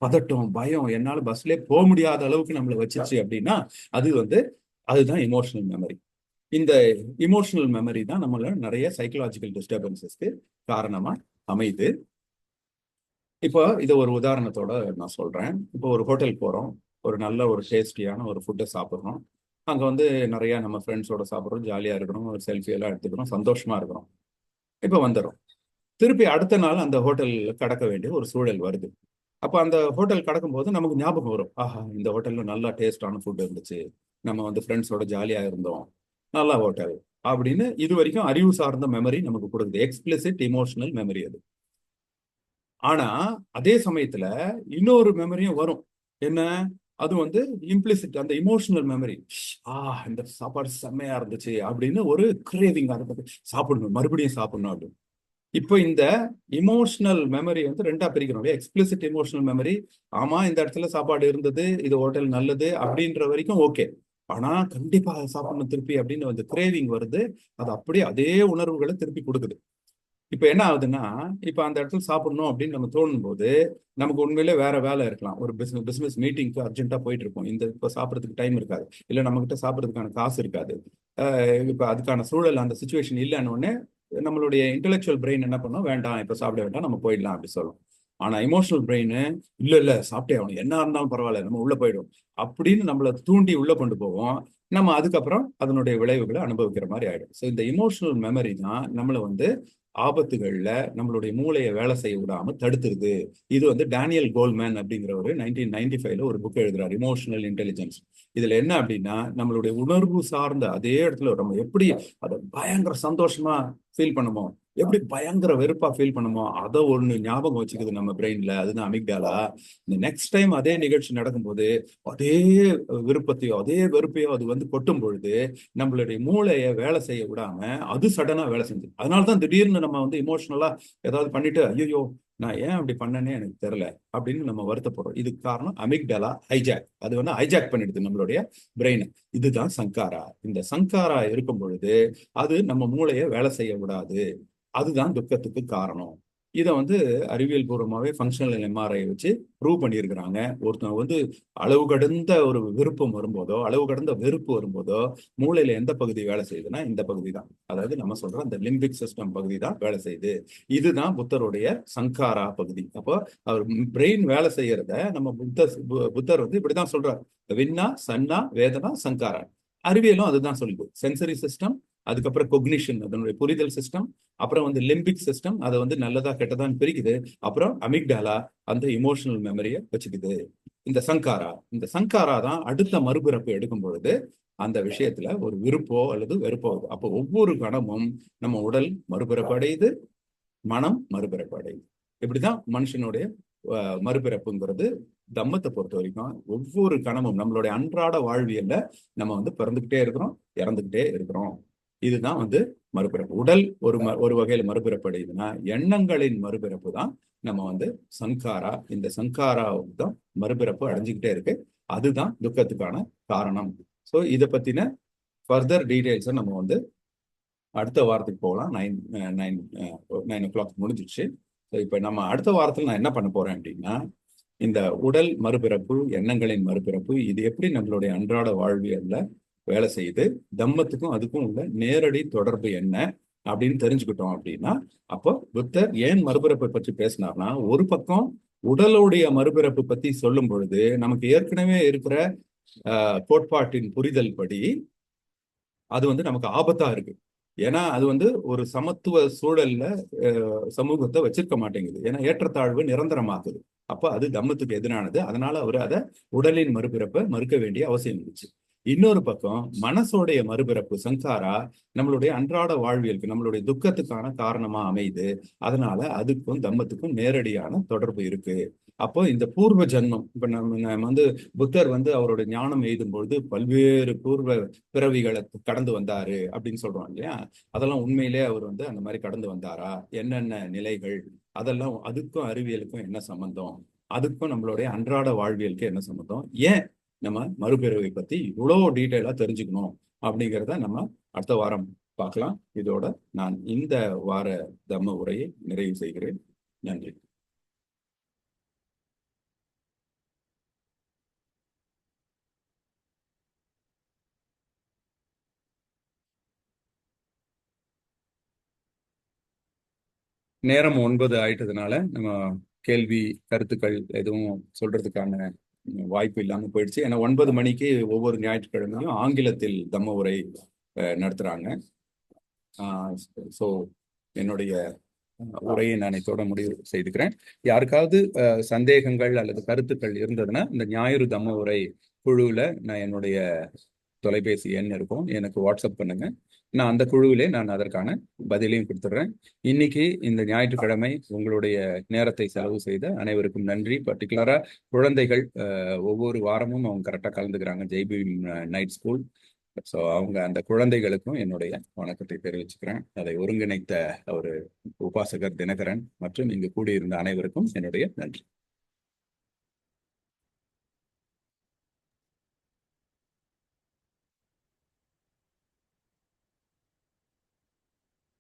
பதட்டம், பயம், என்னால பஸ்லயே போக முடியாத அளவுக்கு நம்மளை வச்சிருச்சு அப்படின்னா, அது வந்து அதுதான் இமோஷனல் மெமரி. இந்த இமோஷனல் மெமரி தான் நம்மள நிறைய சைக்கலாஜிக்கல் டிஸ்டர்பன்சஸ்க்கு காரணமா அமையுது. இப்போ இதை ஒரு உதாரணத்தோட நான் சொல்றேன். இப்போ ஒரு ஹோட்டல் போறோம், ஒரு நல்ல ஒரு டேஸ்டியான ஒரு ஃபுட்டை சாப்பிட்றோம். அங்க வந்து நிறைய நம்ம ஃப்ரெண்ட்ஸோட சாப்பிட்றோம், ஜாலியா இருக்கிறோம், ஒரு செல்ஃபி எல்லாம் எடுத்துக்கிறோம், சந்தோஷமா இருக்கிறோம். இப்போ வந்துடும், திருப்பி அடுத்த நாள் அந்த ஹோட்டல் கடக்க வேண்டிய ஒரு சூழல் வருது. அப்போ அந்த ஹோட்டல் கடக்கும்போது நமக்கு ஞாபகம் வரும், ஆஹா, இந்த ஹோட்டல்ல நல்லா டேஸ்டான ஃபுட் இருந்துச்சு, நம்ம வந்து ஃப்ரெண்ட்ஸோட ஜாலியா இருந்தோம், நல்ல ஹோட்டல் அப்படின்னு. இது வரைக்கும் அறிவு சார்ந்த மெமரி நமக்கு கொடுக்குது, எக்ஸ்பிளிசிட் இமோஷனல் மெமரி அது. ஆனா அதே சமயத்துல இன்னொரு மெமரியும் வரும். என்ன? அது வந்து இம்ப்ளிசிட், அந்த இமோஷனல் மெமரி. இந்த சாப்பாடு செம்மையா இருந்துச்சு அப்படின்னு ஒரு கிரேவிங், அதை பத்தி சாப்பிடணும், மறுபடியும் சாப்பிடணும் அப்படின்னு. இப்போ இந்த இமோஷனல் மெமரி வந்து ரெண்டா பிரிக்கிறோம். எக்ஸ்பிளிசிட் இமோஷனல் மெமரி, ஆமா இந்த இடத்துல சாப்பாடு இருந்தது, இது ஹோட்டல் நல்லது அப்படின்ற வரைக்கும் ஓகே. ஆனா கண்டிப்பா அதை சாப்பிடணும் திருப்பி அப்படின்னு வந்து கிரேவிங் வருது. அது அப்படியே அதே உணர்வுகளை திருப்பி கொடுக்குது. இப்ப என்ன ஆகுதுன்னா, இப்ப அந்த இடத்துல சாப்பிடணும் அப்படின்னு நம்ம தோணும் போது நமக்கு உண்மையிலே வேற வேலை இருக்கலாம். ஒரு பிசினஸ் மீட்டிங்க்கு அர்ஜென்ட்டா போயிட்டு இருப்போம். இப்ப சாப்பிடறதுக்கு டைம் இருக்காது, இல்ல நம்ம கிட்ட சாப்பிடறதுக்கான காசு இருக்காது. இப்ப அதுக்கான சூழல், அந்த சுச்சுவேஷன் இல்லைன்னு உடனே நம்மளுடைய இன்டெலெக்சுவல் பிரெயின் என்ன பண்ணும், வேண்டாம் இப்ப சாப்பிட வேண்டாம், நம்ம போயிடலாம் அப்படி சொல்லும். ஆனா இமோஷனல் பிரெயின், இல்ல இல்ல சாப்பிட்டே ஆகணும், என்ன இருந்தாலும் பரவாயில்ல, நம்ம உள்ள போயிடும் அப்படின்னு நம்மளை தூண்டி உள்ள கொண்டு போவோம். நம்ம அதுக்கப்புறம் அதனுடைய விளைவுகளை அனுபவிக்கிற மாதிரி ஆயிடும். ஸோ இந்த இமோஷனல் மெமரி தான் நம்மளை வந்து ஆபத்துகள்ல நம்மளுடைய மூளையை வேலை செய்ய விடாம தடுத்துருது. இது வந்து டேனியல் கோல்மேன் அப்படிங்கிற ஒரு 1995 ஒரு புக் எழுதுறாரு, இமோஷனல் இன்டெலிஜென்ஸ். இதுல என்ன அப்படின்னா, நம்மளுடைய உணர்வு சார்ந்த அதே இடத்துல நம்ம எப்படி அதை பயங்கர சந்தோஷமா ஃபீல் பண்ணுமோ, எப்படி பயங்கர வெறுப்பா ஃபீல் பண்ணுமோ, அதை ஒண்ணு ஞாபகம் வச்சுக்குது நம்ம பிரெயின்ல. அதுதான் அமிக்டாலா. இந்த நெக்ஸ்ட் டைம் அதே நிகழ்ச்சி நடக்கும்போது அதே விருப்பத்தையோ அதே வெறுப்பையோ அது வந்து கொட்டும் பொழுது நம்மளுடைய மூளையை வேலை செய்ய விடாம அது சடனா வேலை செஞ்சு, அதனாலதான் திடீர்னு நம்ம வந்து இமோஷனலா ஏதாவது பண்ணிட்டு, ஐயோ நான் ஏன் அப்படி பண்ணனே எனக்கு தெரியல அப்படின்னு நம்ம வருத்தப்படுறோம். இதுக்கு காரணம் அமிக்டலா ஹைஜாக். அது வந்து ஹைஜாக் பண்ணிடுது நம்மளுடைய பிரெயினை. இதுதான் சங்காரா. இந்த சங்காரா இருக்கும் பொழுது அது நம்ம மூளையை வேலை செய்ய விடாது. அதுதான் துக்கத்துக்கு காரணம். இதை வந்து அறிவியல் பூர்வமாவே ஃபங்க்ஷனல் எம்ஆர்ஐ வச்சு ப்ரூவ் பண்ணியிருக்கிறாங்க. ஒருத்தன் வந்து அளவு கடந்த ஒரு விருப்பம் வரும்போதோ, அளவு கடந்த வெறுப்பு வரும்போதோ, மூளையில எந்த பகுதி வேலை செய்யுதுன்னா இந்த பகுதி தான். அதாவது நம்ம சொல்ற அந்த லிம்பிக் சிஸ்டம் பகுதி தான் வேலை செய்யுது. இதுதான் புத்தருடைய சங்காரா பகுதி. அப்போ அவர் பிரெயின் வேலை செய்யறத நம்ம புத்தர் வந்து இப்படிதான் சொல்றாரு, வின்னா சன்னா வேதனா சங்காரா. அறிவியலும் அதுதான் சொல்லுது. சென்சரி சிஸ்டம், அதுக்கப்புறம் கொக்னிஷன் அதனுடைய புரிதல் சிஸ்டம், அப்புறம் வந்து லிம்பிக் சிஸ்டம் அதை வந்து நல்லதா கெட்டதான்னு பிரிக்குது, அப்புறம் அமிக்டாலா அந்த இமோஷனல் மெமரியை வச்சுக்குது. இந்த சங்காரா தான் அடுத்த மறுபிறப்பு எடுக்கும் பொழுது அந்த விஷயத்துல ஒரு விருப்போ அல்லது வெறுப்போ வருது. அப்போ ஒவ்வொரு கணமும் நம்ம உடல் மறுபிறப்பு அடையுது, மனம் மறுபிறப்பு அடையுது. இப்படிதான் மனுஷனுடைய மறுபிறப்புங்கிறது தம்மத்தை பொறுத்த வரைக்கும். ஒவ்வொரு கணமும் நம்மளுடைய அன்றாட வாழ்வியல்ல நம்ம வந்து பிறந்துகிட்டே இருக்கிறோம், இறந்துகிட்டே இருக்கிறோம். இதுதான் வந்து மறுபிறப்பு. உடல் ஒரு வகையில மறுபிறப்பு அடையுதுன்னா, எண்ணங்களின் மறுபிறப்பு தான் நம்ம வந்து சங்காரா. இந்த சங்காரா தான் மறுபிறப்பு அடைஞ்சுக்கிட்டே இருக்கு. அதுதான் துக்கத்துக்கான காரணம். ஸோ இதை பத்தின ஃபர்தர் டீடைல்ஸை நம்ம வந்து அடுத்த வாரத்துக்கு போகலாம். 9 o'clock முடிஞ்சிச்சு. இப்போ நம்ம அடுத்த வாரத்தில் நான் என்ன பண்ண போறேன் அப்படின்னா, இந்த உடல் மறுபிறப்பு, எண்ணங்களின் மறுபிறப்பு, இது எப்படி நம்மளுடைய அன்றாட வாழ்வியல்ல வேலை செய்யுது, தம்மத்துக்கும் அதுக்கும் உள்ள நேரடி தொடர்பு என்ன அப்படின்னு தெரிஞ்சுக்கிட்டோம் அப்படின்னா, அப்போ புத்தர் ஏன் மறுபிறப்பை பற்றி பேசினார்னா, ஒரு பக்கம் உடலுடைய மறுபிறப்பு பத்தி சொல்லும் பொழுது நமக்கு ஏற்கனவே இருக்கிற கோட்பாட்டின் புரிதல் படி அது வந்து நமக்கு ஆபத்தா இருக்கு. ஏன்னா அது வந்து ஒரு சமத்துவ சூழல்ல சமூகத்தை வச்சிருக்க மாட்டேங்குது. ஏன்னா ஏற்றத்தாழ்வு நிரந்தரமாகுது. அப்ப அது தம்மத்துக்கு எதிரானது. அதனால அவர் அதை உடலின் மறுபிறப்பை மறுக்க வேண்டிய அவசியம் இருந்துச்சு. இன்னொரு பக்கம் மனசோடைய மறுபிறப்பு சங்காரா நம்மளுடைய அன்றாட வாழ்வியலுக்கு, நம்மளுடைய துக்கத்துக்கான காரணமா அமையுது. அதனால அதுக்கும் தம்மத்துக்கும் நேரடியான தொடர்பு இருக்கு. அப்போ இந்த பூர்வ ஜென்மம், இப்ப நம்ம வந்து புத்தர் வந்து அவரோட ஞானம் எய்தும் பொழுது பல்வேறு பூர்வ பிறவிகளை கடந்து வந்தாரு அப்படின்னு சொல்றோம் இல்லையா? அதெல்லாம் உண்மையிலே அவர் வந்து அந்த மாதிரி கடந்து வந்தாரா, என்னென்ன நிலைகள், அதெல்லாம் அதுக்கும் அறிவியலுக்கும் என்ன சம்பந்தம், அதுக்கும் நம்மளுடைய அன்றாட வாழ்வியலுக்கு என்ன சம்பந்தம், ஏன் நம்ம மறுபிறவை பத்தி இவ்வளோ டீட்டெயிலா தெரிஞ்சுக்கணும் அப்படிங்கிறத நம்ம அடுத்த வாரம் பார்க்கலாம். இதோட நான் இந்த வார தம்ம உரையை நிறைவு செய்கிறேன். நன்றி. நேரம் 9 ஆயிட்டதுனால நம்ம கேள்வி கருத்துக்கள் எதுவும் சொல்றதுக்கான வாய்ப்பு இல்லாம போயிடுச்சு. ஏன்னா 9 மணிக்கு ஒவ்வொரு ஞாயிற்றுக்கிழமையும் ஆங்கிலத்தில் தம்ம உரை நடத்துறாங்க. ஸோ என்னுடைய உரையை நான் இதோட முடிவு செய்துக்கிறேன். யாருக்காவது சந்தேகங்கள் அல்லது கருத்துக்கள் இருந்ததுன்னா இந்த ஞாயிறு தம்ம உரை குழுவில் நான் என்னுடைய தொலைபேசி எண் இருக்கும், எனக்கு வாட்ஸ்அப் பண்ணுங்க. நான் அந்த குழுவிலே நான் அதற்கான பதிலையும் கொடுத்துட்றேன். இன்னைக்கு இந்த ஞாயிற்றுக்கிழமை உங்களுடைய நேரத்தை செலவு செய்த அனைவருக்கும் நன்றி. பர்டிகுலரா குழந்தைகள் ஒவ்வொரு வாரமும் அவங்க கரெக்டாக கலந்துக்கிறாங்க ஜெய்பீம் நைட் ஸ்கூல். ஸோ அவங்க அந்த குழந்தைகளுக்கும் என்னுடைய வணக்கத்தை தெரிவிச்சுக்கிறேன். அதை ஒருங்கிணைத்த ஒரு உபாசகர் தினகரன் மற்றும் இங்கு கூடியிருந்த அனைவருக்கும் என்னுடைய நன்றி.